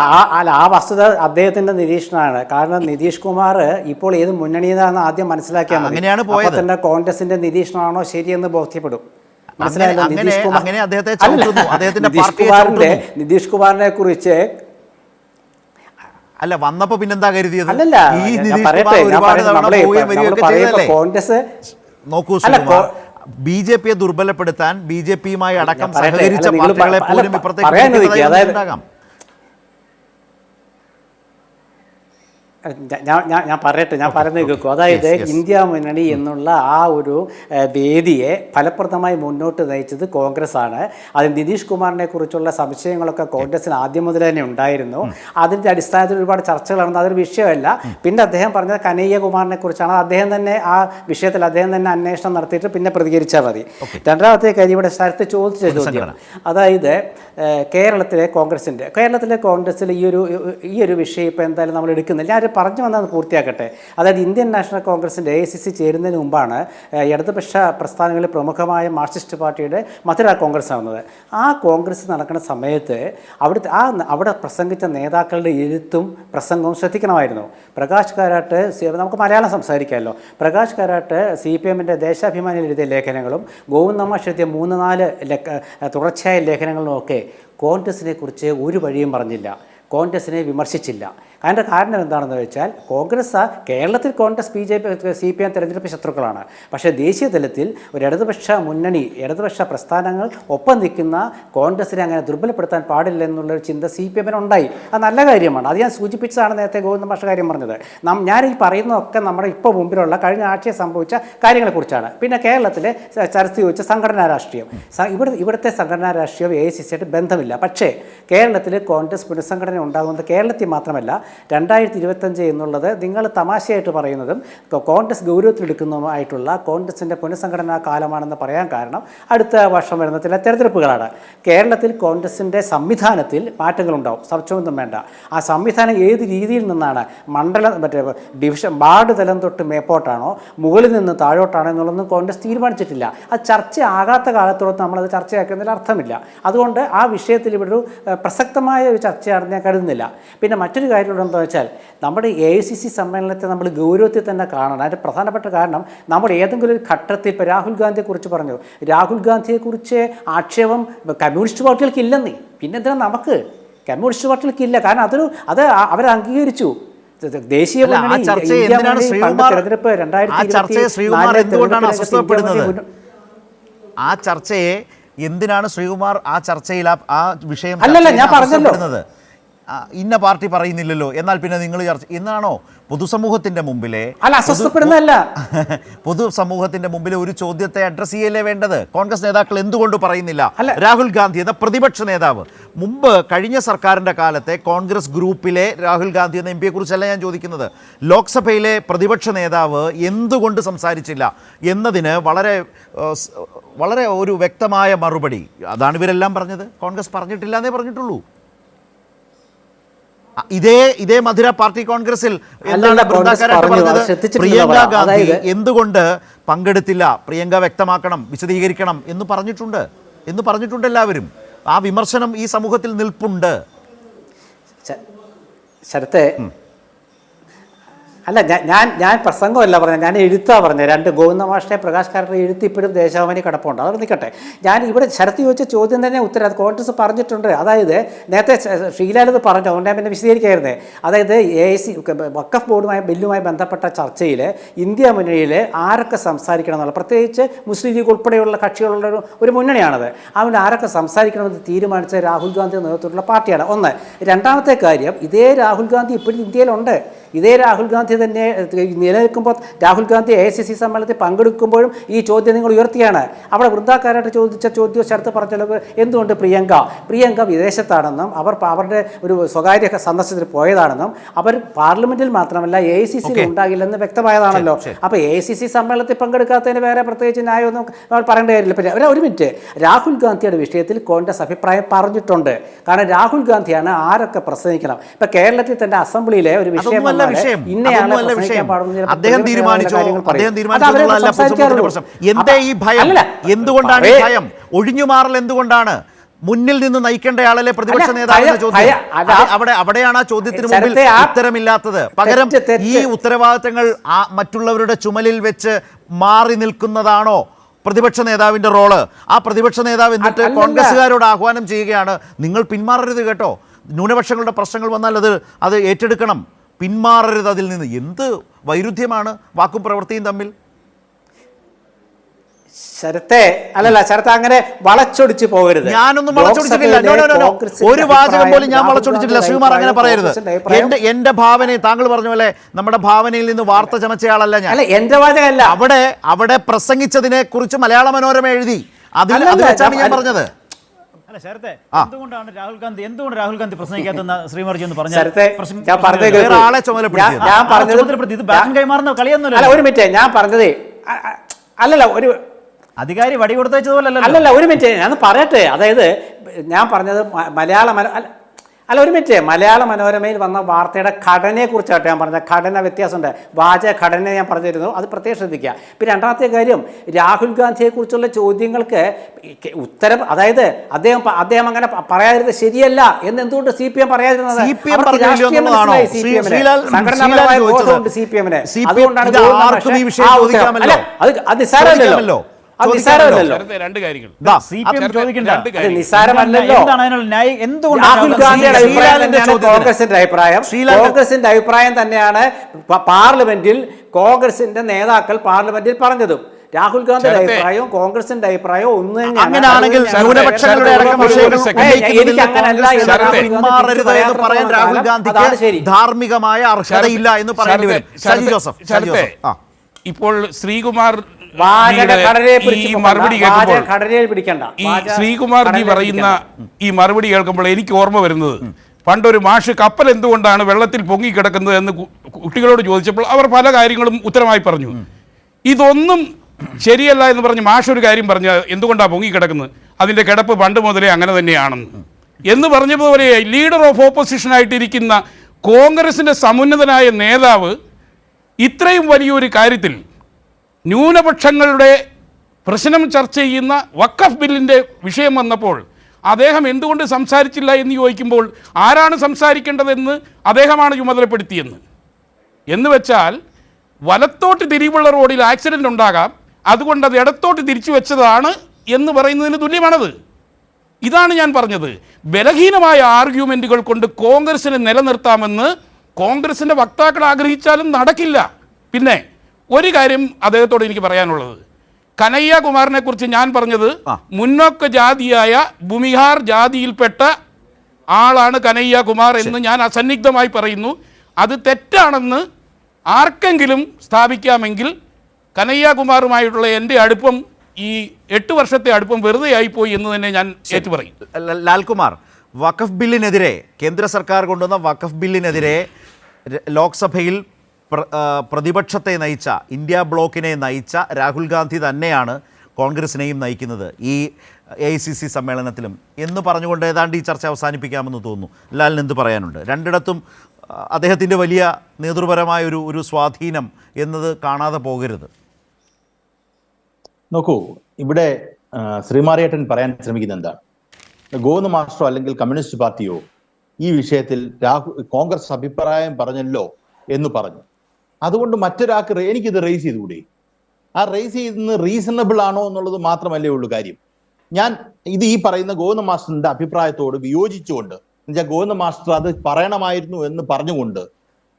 ആ വസ്തുത അദ്ദേഹത്തിന്റെ നിരീക്ഷണമാണ്. കാരണം നിതീഷ് കുമാർ ഇപ്പോൾ ഏത് മുന്നണിയിലാണെന്ന് ആദ്യം മനസ്സിലാക്കിയാൽ മതി. അങ്ങനെയാണ് പോയത്. തന്നെ കോൺഗ്രസിന്റെ നിരീക്ഷണമാണോ ശരിയെന്ന് ബോധ്യപ്പെടും. നിതീഷ് കുമാറിനെ കുറിച്ച് അല്ല വന്നപ്പോ പിന്നെന്താ കരുതിയത്? അല്ലല്ല കോൺഗ്രസ് നോക്കൂ, ബി.ജെ.പിയെ ദുർബലപ്പെടുത്താൻ ബി.ജെ.പിയുമായി അടക്കം സഹകരിച്ച പാർട്ടികളെ പോലും ഇപ്പുറത്തേക്ക്. ഞാൻ പറയുന്നത് കേൾക്കും. അതായത് ഇന്ത്യ മുന്നണി എന്നുള്ള ആ ഒരു വേദിയെ ഫലപ്രദമായി മുന്നോട്ട് നയിച്ചത് കോൺഗ്രസ് ആണ്. അത് നിതീഷ് കുമാറിനെ കുറിച്ചുള്ള സംശയങ്ങളൊക്കെ കോൺഗ്രസിന് ആദ്യം മുതൽ തന്നെ ഉണ്ടായിരുന്നു. അതിൻ്റെ അടിസ്ഥാനത്തിൽ ഒരുപാട് ചർച്ചകൾ നടന്നു. അതൊരു വിഷയമല്ല. പിന്നെ അദ്ദേഹം പറഞ്ഞത് കനയ്യകുമാറിനെ കുറിച്ചാണ്. അദ്ദേഹം തന്നെ ആ വിഷയത്തിൽ അദ്ദേഹം തന്നെ അന്വേഷണം നടത്തിയിട്ട് പിന്നെ പ്രതികരിച്ചാൽ മതി. രണ്ടാമത്തെ കാര്യം ഇവിടെ സ്ഥലത്ത് ചോദിച്ച ചോദ്യം, അതായത് കേരളത്തിലെ കോൺഗ്രസിൽ ഈ ഒരു വിഷയം ഇപ്പോൾ എന്തായാലും നമ്മൾ എടുക്കുന്നില്ല. ഞാൻ പറഞ്ഞു വന്നത് പൂർത്തിയാക്കട്ടെ. അതായത് ഇന്ത്യൻ നാഷണൽ കോൺഗ്രസിൻ്റെ AICC ചേരുന്നതിന് മുമ്പാണ് ഇടതുപക്ഷ പ്രസ്ഥാനങ്ങളിൽ പ്രമുഖമായ മാർക്സിസ്റ്റ് പാർട്ടിയുടെ മധുര കോൺഗ്രസ് ആവുന്നത്. ആ കോൺഗ്രസ് നടക്കുന്ന സമയത്ത് അവിടെ പ്രസംഗിച്ച നേതാക്കളുടെ എഴുത്തും പ്രസംഗവും ശ്രദ്ധിക്കണമായിരുന്നു. പ്രകാശ് കാരാട്ട്, നമുക്ക് മലയാളം സംസാരിക്കാമല്ലോ, പ്രകാശ് കാരാട്ട് CPM-ൻ്റെ ദേശാഭിമാനിയിൽ എഴുതിയ ലേഖനങ്ങളും ഗോവിന്ദ് നമാഷ് എഴുതിയ 3-4 തുടർച്ചയായ ലേഖനങ്ങളും ഒക്കെ കോൺഗ്രസിനെ കുറിച്ച് ഒരു വഴിയും പറഞ്ഞില്ല, കോൺഗ്രസിനെ വിമർശിച്ചില്ല. അതിൻ്റെ കാരണം എന്താണെന്ന് വെച്ചാൽ കേരളത്തിൽ കോൺഗ്രസ് CPM തെരഞ്ഞെടുപ്പ് ശത്രുക്കളാണ്. പക്ഷേ ദേശീയ തലത്തിൽ ഒരു ഇടതുപക്ഷ പ്രസ്ഥാനങ്ങൾ ഒപ്പം നിൽക്കുന്ന കോൺഗ്രസിനെ അങ്ങനെ ദുർബലപ്പെടുത്താൻ പാടില്ല എന്നുള്ളൊരു ചിന്ത CPM-ന് ഉണ്ടായി. അത് നല്ല കാര്യമാണ്. അത് ഞാൻ സൂചിപ്പിച്ചതാണ് നേരത്തെ ഗോവിന്ദ മാഷ് കാര്യം പറഞ്ഞത്. ഞാൻ ഈ പറയുന്നതൊക്കെ നമ്മുടെ ഇപ്പോൾ മുമ്പിലുള്ള കഴിഞ്ഞ ആഴ്ചയിൽ സംഭവിച്ച കാര്യങ്ങളെക്കുറിച്ചാണ്. പിന്നെ കേരളത്തിലെ ചർച്ച ചോദിച്ച സംഘടനാ രാഷ്ട്രീയം, ഇവിടുത്തെ സംഘടനാ രാഷ്ട്രീയം AICC-ആയിട്ട് ബന്ധമില്ല. പക്ഷേ കേരളത്തിൽ കോൺഗ്രസ് പുനഃസംഘടന ഉണ്ടാകുന്നത് കേരളത്തിൽ മാത്രമല്ല, 2025 എന്നുള്ളത് നിങ്ങൾ തമാശയായിട്ട് പറയുന്നതും കോൺഗ്രസ് ഗൗരവത്തിലെടുക്കുന്നതുമായിട്ടുള്ള കോൺഗ്രസിൻ്റെ പുനഃസംഘടനാ കാലമാണെന്ന് പറയാൻ കാരണം അടുത്ത വർഷം വരുന്ന ചില തെരഞ്ഞെടുപ്പുകളാണ്. കേരളത്തിൽ കോൺഗ്രസിൻ്റെ സംവിധാനത്തിൽ മാറ്റങ്ങളുണ്ടാവും, സംശയമൊന്നും വേണ്ട. ആ സംവിധാനം ഏത് രീതിയിൽ നിന്നാണ്, ഡിവിഷൻ വാർഡ് തലം തൊട്ട് മേപ്പോട്ടാണോ മുകളിൽ നിന്ന് താഴോട്ടാണോ എന്നുള്ളതൊന്നും കോൺഗ്രസ് തീരുമാനിച്ചിട്ടില്ല. അത് ചർച്ച ആകാത്ത കാലത്തോളം നമ്മളത് ചർച്ചയാക്കുന്നതിൽ അർത്ഥമില്ല. അതുകൊണ്ട് ആ വിഷയത്തിൽ ഇവിടെ ഒരു പ്രസക്തമായ ഒരു ചർച്ചയാണെന്ന് ഞാൻ കരുതുന്നില്ല. പിന്നെ മറ്റൊരു കാര്യം എന്താണെന്ന് വെച്ചാൽ, നമ്മുടെ AICC സമ്മേളനത്തെ നമ്മൾ ഗൗരവത്തിൽ തന്നെ കാണണം. അതിൻ്റെ പ്രധാനപ്പെട്ട കാരണം, നമ്മൾ ഏതെങ്കിലും ഒരു ഘട്ടത്തിൽ ഇപ്പോൾ രാഹുൽ ഗാന്ധിയെക്കുറിച്ച് പറഞ്ഞു, രാഹുൽ ഗാന്ധിയെക്കുറിച്ച് ആക്ഷേപം കമ്മ്യൂണിസ്റ്റ് പാർട്ടികൾക്ക് ഇല്ലെന്നേ. പിന്നെന്തിനാ നമുക്ക് കമ്മ്യൂണിസ്റ്റ് പാർട്ടികൾക്ക് ഇല്ല? കാരണം അത് അവർ അംഗീകരിച്ചു. ദേശീയ തെരഞ്ഞെടുപ്പ് 2024 ആ ചർച്ചയെ എന്തിനാണ് ശ്രീകുമാർ ആ ചർച്ചയിൽ ആ വിഷയം ഞാൻ പറഞ്ഞത് ഇന്ന പാർട്ടി പറയുന്നില്ലല്ലോ, എന്നാൽ പിന്നെ നിങ്ങൾ ചർച്ച എന്നാണോ പൊതുസമൂഹത്തിന്റെ മുമ്പിലെ പൊതുസമൂഹത്തിന്റെ മുമ്പിലെ ഒരു ചോദ്യത്തെ അഡ്രസ് ചെയ്യലേ വേണ്ടത്? കോൺഗ്രസ് നേതാക്കൾ എന്തുകൊണ്ട് പറയുന്നില്ല? രാഹുൽ ഗാന്ധി എന്ന പ്രതിപക്ഷ നേതാവ് കഴിഞ്ഞ സർക്കാരിന്റെ കാലത്തെ കോൺഗ്രസ് ഗ്രൂപ്പിലെ രാഹുൽ ഗാന്ധി എന്ന MP-യെ കുറിച്ചല്ല ഞാൻ ചോദിക്കുന്നത്. ലോക്സഭയിലെ പ്രതിപക്ഷ നേതാവ് എന്തുകൊണ്ട് സംസാരിച്ചില്ല എന്നതിന് വളരെ ഒരു വ്യക്തമായ മറുപടി അതാണ് ഇവരെല്ലാം പറഞ്ഞത്. കോൺഗ്രസ് പറഞ്ഞിട്ടില്ല എന്നേ പറഞ്ഞിട്ടുള്ളൂ. ഇതേ മധുര പാർട്ടി കോൺഗ്രസിൽ എന്താണ് പറഞ്ഞത്? പ്രിയങ്ക ഗാന്ധി എന്തുകൊണ്ട് പങ്കെടുത്തില്ല, പ്രിയങ്ക വ്യക്തമാക്കണം, വിശദീകരിക്കണം എന്ന് പറഞ്ഞിട്ടുണ്ട് എല്ലാവരും. ആ വിമർശനം ഈ സമൂഹത്തിൽ നിൽപ്പുണ്ട്. ശരത്തെ അല്ല, ഞാൻ പ്രസംഗമല്ല പറഞ്ഞത്, ഞാൻ എഴുത്താണ് പറഞ്ഞത്. 2 ഗോവിന്ദ മാഷിനെ പ്രകാശ് കാരാട്ട് എഴുത്ത് ഇപ്പോഴും ദേശാഭിമാനി കിടപ്പുണ്ട്. അത് നിൽക്കട്ടെ. ഞാൻ ഇവിടെ ശരത്ത് ചോദിച്ച ചോദ്യം തന്നെ ഉത്തരം അത് കോൺഗ്രസ് പറഞ്ഞിട്ടുണ്ട്. അതായത് നേരത്തെ ഷീലാലത് പറഞ്ഞു, അതുകൊണ്ട് ഞാൻ പിന്നെ വിശദീകരിക്കായിരുന്നേ. അതായത് വഖഫ് ബില്ലുമായി ബന്ധപ്പെട്ട ചർച്ചയിൽ ഇന്ത്യ മുന്നണിയിൽ ആരൊക്കെ സംസാരിക്കണം എന്നുള്ള, പ്രത്യേകിച്ച് മുസ്ലിം ലീഗ് ഉൾപ്പെടെയുള്ള കക്ഷികളുള്ള ഒരു മുന്നണിയാണത്. അതുകൊണ്ട് ആരൊക്കെ സംസാരിക്കണമെന്ന് തീരുമാനിച്ച രാഹുൽ ഗാന്ധി നേതൃത്വത്തിലുള്ള പാർട്ടിയാണ്. ഒന്ന്. രണ്ടാമത്തെ കാര്യം, ഇതേ രാഹുൽ ഗാന്ധി ഇപ്പോഴും ഇന്ത്യയിലുണ്ട്. ഇതേ രാഹുൽ ഗാന്ധി തന്നെ നിലനിൽക്കുമ്പോൾ, രാഹുൽ ഗാന്ധി AICC സമ്മേളനത്തിൽ പങ്കെടുക്കുമ്പോഴും ഈ ചോദ്യം നിങ്ങൾ ഉയർത്തിയാണ്. അവിടെ വൃന്ദാക്കാരായിട്ട് ചോദിച്ച ചോദ്യം ശരത്ത് പറഞ്ഞല്ലോ, എന്തുകൊണ്ട് പ്രിയങ്ക വിദേശത്താണെന്നും അവരുടെ ഒരു സ്വകാര്യ സന്ദർശനത്തിൽ പോയതാണെന്നും അവർ പാർലമെന്റിൽ മാത്രമല്ല AICC-യിൽ ഉണ്ടാകില്ലെന്ന് വ്യക്തമായതാണല്ലോ. അപ്പോൾ AICC സമ്മേളനത്തിൽ പങ്കെടുക്കാത്തതിന് വേറെ പ്രത്യേകിച്ച് ന്യായമൊന്നും പറയേണ്ട കാര്യമില്ല. പിന്നെ ഒരു മിനിറ്റ്, രാഹുൽ ഗാന്ധിയുടെ വിഷയത്തിൽ കോൺഗ്രസ് അഭിപ്രായം പറഞ്ഞിട്ടുണ്ട്. കാരണം രാഹുൽ ഗാന്ധിയാണ് ആരൊക്കെ പ്രസംഗിക്കണം. ഇപ്പം കേരളത്തിൽ തന്നെ അസംബ്ലിയിലെ ഒരു വിഷയം ഇന്നയാൾ അതൊന്നുമല്ല വിഷയം. അദ്ദേഹം തീരുമാനിച്ചോ, അദ്ദേഹം തീരുമാനിച്ചോ പ്രശ്നം. എന്തേ ഈ ഭയം? എന്തുകൊണ്ടാണ് ഈ ഭയം? ഒഴിഞ്ഞുമാറൽ എന്തുകൊണ്ടാണ്? മുന്നിൽ നിന്ന് നയിക്കേണ്ടയാളല്ലേ പ്രതിപക്ഷ നേതാവിന്റെ ചോദ്യം? അവിടെയാണ് ആ ചോദ്യത്തിന് മുമ്പിൽ ഉത്തരമില്ലാത്തത്. പകരം ഈ ഉത്തരവാദിത്തങ്ങൾ മറ്റുള്ളവരുടെ ചുമലിൽ വെച്ച് മാറി നിൽക്കുന്നതാണോ പ്രതിപക്ഷ നേതാവിന്റെ റോള്? ആ പ്രതിപക്ഷ നേതാവ് എന്നിട്ട് കോൺഗ്രസ്സുകാരോട് ആഹ്വാനം ചെയ്യുകയാണ്, നിങ്ങൾ പിന്മാറരുത് കേട്ടോ, ന്യൂനപക്ഷങ്ങളുടെ പ്രശ്നങ്ങൾ വന്നാൽ അത് ഏറ്റെടുക്കണം, പിന്മാറരുത് അതിൽ നിന്ന്. എന്ത് വൈരുദ്ധ്യമാണ് വാക്കും പ്രവൃത്തിയും തമ്മിൽ? ശരത്തെ അങ്ങനെ വളച്ചൊടിച്ച് പോകരുത്. ഞാനൊന്നും വളച്ചൊടിച്ചിട്ടില്ല. ഒരു വാചകം പോലും ഞാൻ വളച്ചൊടിച്ചിട്ടില്ല. ശ്രീകുമാർ അങ്ങനെ പറയരുത്. എന്റെ ഭാവനയെ താങ്കൾ പറഞ്ഞ പോലെ നമ്മുടെ ഭാവനയിൽ നിന്ന് വാർത്ത ചമച്ചയാളല്ല ഞാൻ. എന്റെ വാചകമല്ല. അവിടെ പ്രസംഗിച്ചതിനെ കുറിച്ച് മലയാള മനോരമ എഴുതി. അതിൽ വെച്ചാണ് ഞാൻ പറഞ്ഞത്. അല്ല ശരത്തെ, എന്തുകൊണ്ട് രാഹുൽ ഗാന്ധി പ്രസംഗിക്കാത്തെന്ന് ശ്രീമർജി ഒന്ന് പറഞ്ഞു. ആളെ ചുമതലപ്പെടുത്തി ഇത് ബാറ്റിംഗ് കൈമാറുന്ന കളിയൊന്നുമില്ല. ഒരു മിനിറ്റ്, ഞാൻ പറഞ്ഞത് അല്ലല്ല, ഒരു അധികാരി വടി കൊടുത്തതുപോലെ അല്ലല്ല, ഒരു മിനിറ്റ് ഞാൻ പറയട്ടെ. അതായത് ഞാൻ പറഞ്ഞത് ഒരു മിനിറ്റ്, മലയാള മനോരമയിൽ വന്ന വാർത്തയുടെ ഘടനയെ കുറിച്ചായിട്ട് ഞാൻ പറഞ്ഞത്. ഘടന വ്യത്യാസമുണ്ട്. വാചക ഘടന ഞാൻ പറഞ്ഞിരുന്നു, അത് പ്രത്യേകം ശ്രദ്ധിക്കുക. പിന്നെ രണ്ടാമത്തെ കാര്യം, രാഹുൽ ഗാന്ധിയെക്കുറിച്ചുള്ള ചോദ്യങ്ങൾക്ക് ഉത്തരം, അതായത് അദ്ദേഹം അങ്ങനെ പറയാതിരുന്നത് ശരിയല്ല എന്ന് എന്തുകൊണ്ട് CPM പറയാതിരുന്നത്? സംഘടനാപരമായ ബോധമുണ്ട് CPM-ന്. അതുകൊണ്ടാണ് അത് നിസ്സാരമല്ലല്ലോ. രണ്ട് കാര്യങ്ങൾ നിസ്സാരമല്ലല്ലോ. രാഹുൽ ഗാന്ധിയുടെ അഭിപ്രായം തന്നെയാണ് കോൺഗ്രസിന്റെ അഭിപ്രായം തന്നെയാണ് പാർലമെന്റിൽ കോൺഗ്രസിന്റെ നേതാക്കൾ പാർലമെന്റിൽ പറഞ്ഞതും. രാഹുൽ ഗാന്ധിയുടെ അഭിപ്രായവും കോൺഗ്രസിന്റെ അഭിപ്രായവും ഒന്ന് അങ്ങനെയാണെങ്കിൽ ധാർമ്മികമായ അർഹതയില്ല എന്ന് പറയേണ്ടി വരും. ഷാജി ജോസഫ്, ഇപ്പോൾ ശ്രീകുമാർ ശ്രീകുമാർജി പറയുന്ന ഈ മറുപടി കേൾക്കുമ്പോൾ എനിക്ക് ഓർമ്മ വരുന്നത്, പണ്ടൊരു മാഷ് കപ്പൽ എന്തുകൊണ്ടാണ് വെള്ളത്തിൽ പൊങ്ങിക്കിടക്കുന്നത് എന്ന് കുട്ടികളോട് ചോദിച്ചപ്പോൾ അവർ പല കാര്യങ്ങളും ഉത്തരമായി പറഞ്ഞു. ഇതൊന്നും ശരിയല്ല എന്ന് പറഞ്ഞ് മാഷ് ഒരു കാര്യം പറഞ്ഞു, എന്തുകൊണ്ടാണ് പൊങ്ങിക്കിടക്കുന്നത്, അതിൻ്റെ കിടപ്പ് പണ്ട് മുതലേ അങ്ങനെ തന്നെയാണെന്ന് എന്ന് പറഞ്ഞതുപോലെ ലീഡർ ഓഫ് ഓപ്പോസിഷൻ ആയിട്ടിരിക്കുന്ന കോൺഗ്രസിൻ്റെ സമുന്നതനായ നേതാവ് ഇത്രയും വലിയൊരു കാര്യത്തിൽ ന്യൂനപക്ഷങ്ങളുടെ പ്രശ്നം ചർച്ച ചെയ്യുന്ന വഖഫ് ബില്ലിൻ്റെ വിഷയം വന്നപ്പോൾ അദ്ദേഹം എന്തുകൊണ്ട് സംസാരിച്ചില്ല എന്ന് ചോദിക്കുമ്പോൾ ആരാണ് സംസാരിക്കേണ്ടതെന്ന് അദ്ദേഹമാണ് ചുമതലപ്പെടുത്തിയെന്ന്. എന്ന് വെച്ചാൽ വലത്തോട്ട് തിരിവുള്ള റോഡിൽ ആക്സിഡൻ്റ് ഉണ്ടാകാം, അതുകൊണ്ട് അത് ഇടത്തോട്ട് തിരിച്ചു വെച്ചതാണ് എന്ന് പറയുന്നതിന് തുല്യമാണത്. ഇതാണ് ഞാൻ പറഞ്ഞത്. ബലഹീനമായ ആർഗ്യുമെൻറ്റുകൾ കൊണ്ട് കോൺഗ്രസിനെ നിലനിർത്താമെന്ന് കോൺഗ്രസിൻ്റെ വക്താക്കൾ ആഗ്രഹിച്ചാലും നടക്കില്ല. പിന്നെ ഒരു കാര്യം അദ്ദേഹത്തോട് എനിക്ക് പറയാനുള്ളത്, കനയ്യകുമാറിനെ കുറിച്ച് ഞാൻ പറഞ്ഞത് മുന്നോക്ക ജാതിയായ ഭൂമിഹാർ ജാതിയിൽപ്പെട്ട ആളാണ് കനയ്യകുമാർ എന്ന് ഞാൻ അസന്നിഗ്ധമായി പറയുന്നു. അത് തെറ്റാണെന്ന് ആർക്കെങ്കിലും സ്ഥാപിക്കാമെങ്കിൽ കനയ്യകുമാറുമായിട്ടുള്ള എൻ്റെ അടുപ്പം, ഈ 8 വർഷത്തെ അടുപ്പം വെറുതെ ആയിപ്പോയി എന്ന് തന്നെ ഞാൻ ഏറ്റുപറയും. ലാൽകുമാർ, വഖഫ് ബില്ലിനെതിരെ, കേന്ദ്ര സർക്കാർ കൊണ്ടുവന്ന വഖഫ് ബില്ലിനെതിരെ ലോക്സഭയിൽ പ്രതിപക്ഷത്തെ നയിച്ച, ഇന്ത്യ ബ്ലോക്കിനെ നയിച്ച രാഹുൽ ഗാന്ധി തന്നെയാണ് കോൺഗ്രസിനെയും നയിക്കുന്നത് ഈ AICC സമ്മേളനത്തിലും എന്ന് പറഞ്ഞുകൊണ്ട് ഏതാണ്ട് ഈ ചർച്ച അവസാനിപ്പിക്കാമെന്ന് തോന്നുന്നു. ലാലിന് എന്ത് പറയാനുണ്ട്? രണ്ടിടത്തും അദ്ദേഹത്തിൻ്റെ വലിയ നേതൃപരമായ ഒരു സ്വാധീനം എന്നത് കാണാതെ പോകരുത്. നോക്കൂ, ഇവിടെ ശ്രീമാറിയേട്ടൻ പറയാൻ ശ്രമിക്കുന്നത് എന്താണ്? ഗോവിന്ദ മാസ്റ്ററോ അല്ലെങ്കിൽ കമ്മ്യൂണിസ്റ്റ് പാർട്ടിയോ ഈ വിഷയത്തിൽ കോൺഗ്രസ് അഭിപ്രായം പറഞ്ഞല്ലോ എന്ന് പറഞ്ഞു. അതുകൊണ്ട് മറ്റൊരാൾക്ക് എനിക്കിത് റേസ് ചെയ്തുകൂടെ? ആ റേസ് ചെയ്യുന്നത് റീസണബിൾ ആണോ എന്നുള്ളത് മാത്രമല്ലേ ഉള്ളൂ കാര്യം. ഞാൻ ഈ പറയുന്ന ഗോവിന്ദ മാസ്റ്ററിന്റെ അഭിപ്രായത്തോട് വിയോജിച്ചുകൊണ്ട്, എന്നുവെച്ചാൽ ഗോവിന്ദ മാസ്റ്റർ അത് പറയണമായിരുന്നു എന്ന് പറഞ്ഞുകൊണ്ട്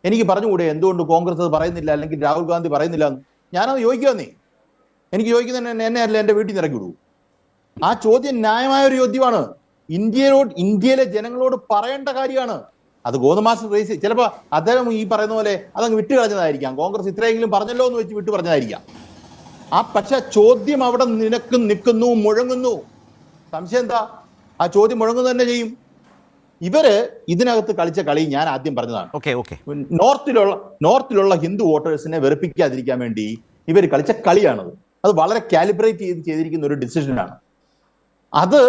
എനിക്ക് പറഞ്ഞുകൂടെ എന്തുകൊണ്ട് കോൺഗ്രസ് അത് പറയുന്നില്ല, അല്ലെങ്കിൽ രാഹുൽ ഗാന്ധി പറയുന്നില്ല എന്ന്? ഞാനത് ചോദിക്കാന്നേ. എനിക്ക് ചോദിക്കുന്ന എന്നെ അല്ല എൻ്റെ വീട്ടിൽ നിന്ന് ഇറക്കി വിടൂ. ആ ചോദ്യം ന്യായമായ ഒരു ചോദ്യമാണ്. ഇന്ത്യയിലെ ജനങ്ങളോട് പറയേണ്ട കാര്യമാണ്. അത് ഗോവിന്ദ മാസ്റ്റർ റേസ്, ചിലപ്പോൾ അദ്ദേഹം ഈ പറയുന്ന പോലെ അതങ്ങ് വിട്ടു കളഞ്ഞതായിരിക്കാം, കോൺഗ്രസ് ഇത്രയെങ്കിലും പറഞ്ഞല്ലോ എന്ന് വെച്ച് വിട്ടു പറഞ്ഞതായിരിക്കാം. പക്ഷെ ചോദ്യം അവിടെ നിൽക്കുന്നു, മുഴങ്ങുന്നു. സംശയം എന്താ? ആ ചോദ്യം മുഴങ്ങുന്നു തന്നെ ചെയ്യും. ഇവര് ഇതിനകത്ത് കളിച്ച കളി ഞാൻ ആദ്യം പറഞ്ഞതാണ്. നോർത്തിലുള്ള ഹിന്ദു വോട്ടേഴ്സിനെ വെറുപ്പിക്കാതിരിക്കാൻ വേണ്ടി ഇവർ കളിച്ച കളിയാണത്. അത് വളരെ കാലിബ്രേറ്റ് ചെയ്തിരിക്കുന്ന ഒരു ഡിസിഷനാണ്. അത്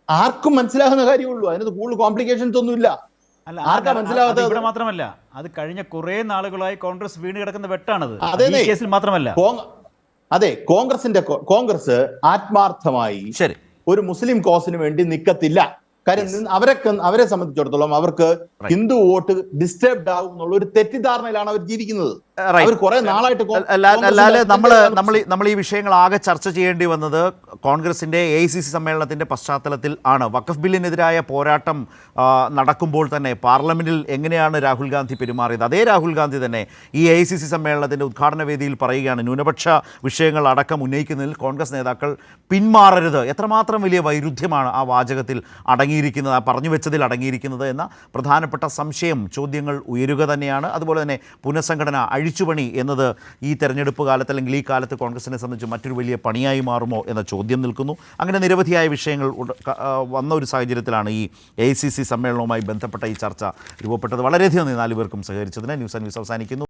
ആർക്കും മനസ്സിലാകുന്ന കാര്യമുള്ളൂ. അതിനകത്ത് കൂടുതൽ കോംപ്ലിക്കേഷൻസ് ഒന്നുമില്ല. അല്ല, ആർക്കാ അത് മനസ്സിലാവാത്തത്? ഇവിടെ മാത്രമല്ല, അത് കഴിഞ്ഞ കുറേ നാളുകളായി കോൺഗ്രസ് വീണ് കിടക്കുന്ന വെട്ടാണത്. അതെ, ഈ കേസിൽ മാത്രമല്ല. അതെ, കോൺഗ്രസ് ആത്മാർത്ഥമായി ശരി, ഒരു മുസ്ലിം കോസിന് വേണ്ടി നിൽക്കത്തില്ല. കാര്യം അവരെ സംബന്ധിച്ചിടത്തോളം അവർക്ക് ഹിന്ദു വോട്ട് ഡിസ്റ്റർബ്ഡ് ആകും എന്നുള്ള ഒരു തെറ്റിദ്ധാരണയിലാണ് അവർ ജീവിക്കുന്നത്. അവർ കുറെ നാളായിട്ട് നമ്മൾ ഈ വിഷയങ്ങൾ ആകെ ചർച്ച ചെയ്യേണ്ടി വന്നത് കോൺഗ്രസിന്റെ AICC സമ്മേളനത്തിന്റെ പശ്ചാത്തലത്തിൽ ആണ്. വഖഫ് ബില്ലിനെതിരായ പോരാട്ടം നടക്കുമ്പോൾ തന്നെ പാർലമെന്റിൽ എങ്ങനെയാണ് രാഹുൽ ഗാന്ധി പെരുമാറിയത്, അതേ രാഹുൽ ഗാന്ധി തന്നെ ഈ AICC സമ്മേളനത്തിന്റെ ഉദ്ഘാടന വേദിയിൽ പറയുകയാണ്, ന്യൂനപക്ഷ വിഷയങ്ങൾ അടക്കം ഉന്നയിക്കുന്നതിൽ കോൺഗ്രസ് നേതാക്കൾ പിന്മാറരുത്. എത്രമാത്രം വലിയ വൈരുദ്ധ്യമാണ് ആ വാചകത്തിൽ അടങ്ങിയിരിക്കുന്നത്, ആ പറഞ്ഞു വെച്ചതിൽ അടങ്ങിയിരിക്കുന്നത് എന്ന പ്രധാനപ്പെട്ട സംശയം, ചോദ്യങ്ങൾ ഉയരുക തന്നെയാണ്. അതുപോലെ തന്നെ പുനഃസംഘടന, അഴിച്ചുപണി എന്നത് ഈ തെരഞ്ഞെടുപ്പ് കാലത്ത് അല്ലെങ്കിൽ ഈ കാലത്ത് കോൺഗ്രസിനെ സംബന്ധിച്ച് മറ്റൊരു വലിയ പണിയായി മാറുമോ എന്ന ചോദ്യം നിൽക്കുന്നു. അങ്ങനെ നിരവധിയായ വിഷയങ്ങൾ വന്ന ഒരു സാഹചര്യത്തിലാണ് ഈ AICC സമ്മേളനവുമായി ബന്ധപ്പെട്ട ഈ ചർച്ച രൂപപ്പെട്ടത്. വളരെയധികം നന്ദി നാലുപേർക്കും സഹകരിച്ചതിന്. ന്യൂസ് ആൻഡ് വ്യൂസ് അവസാനിക്കുന്നു.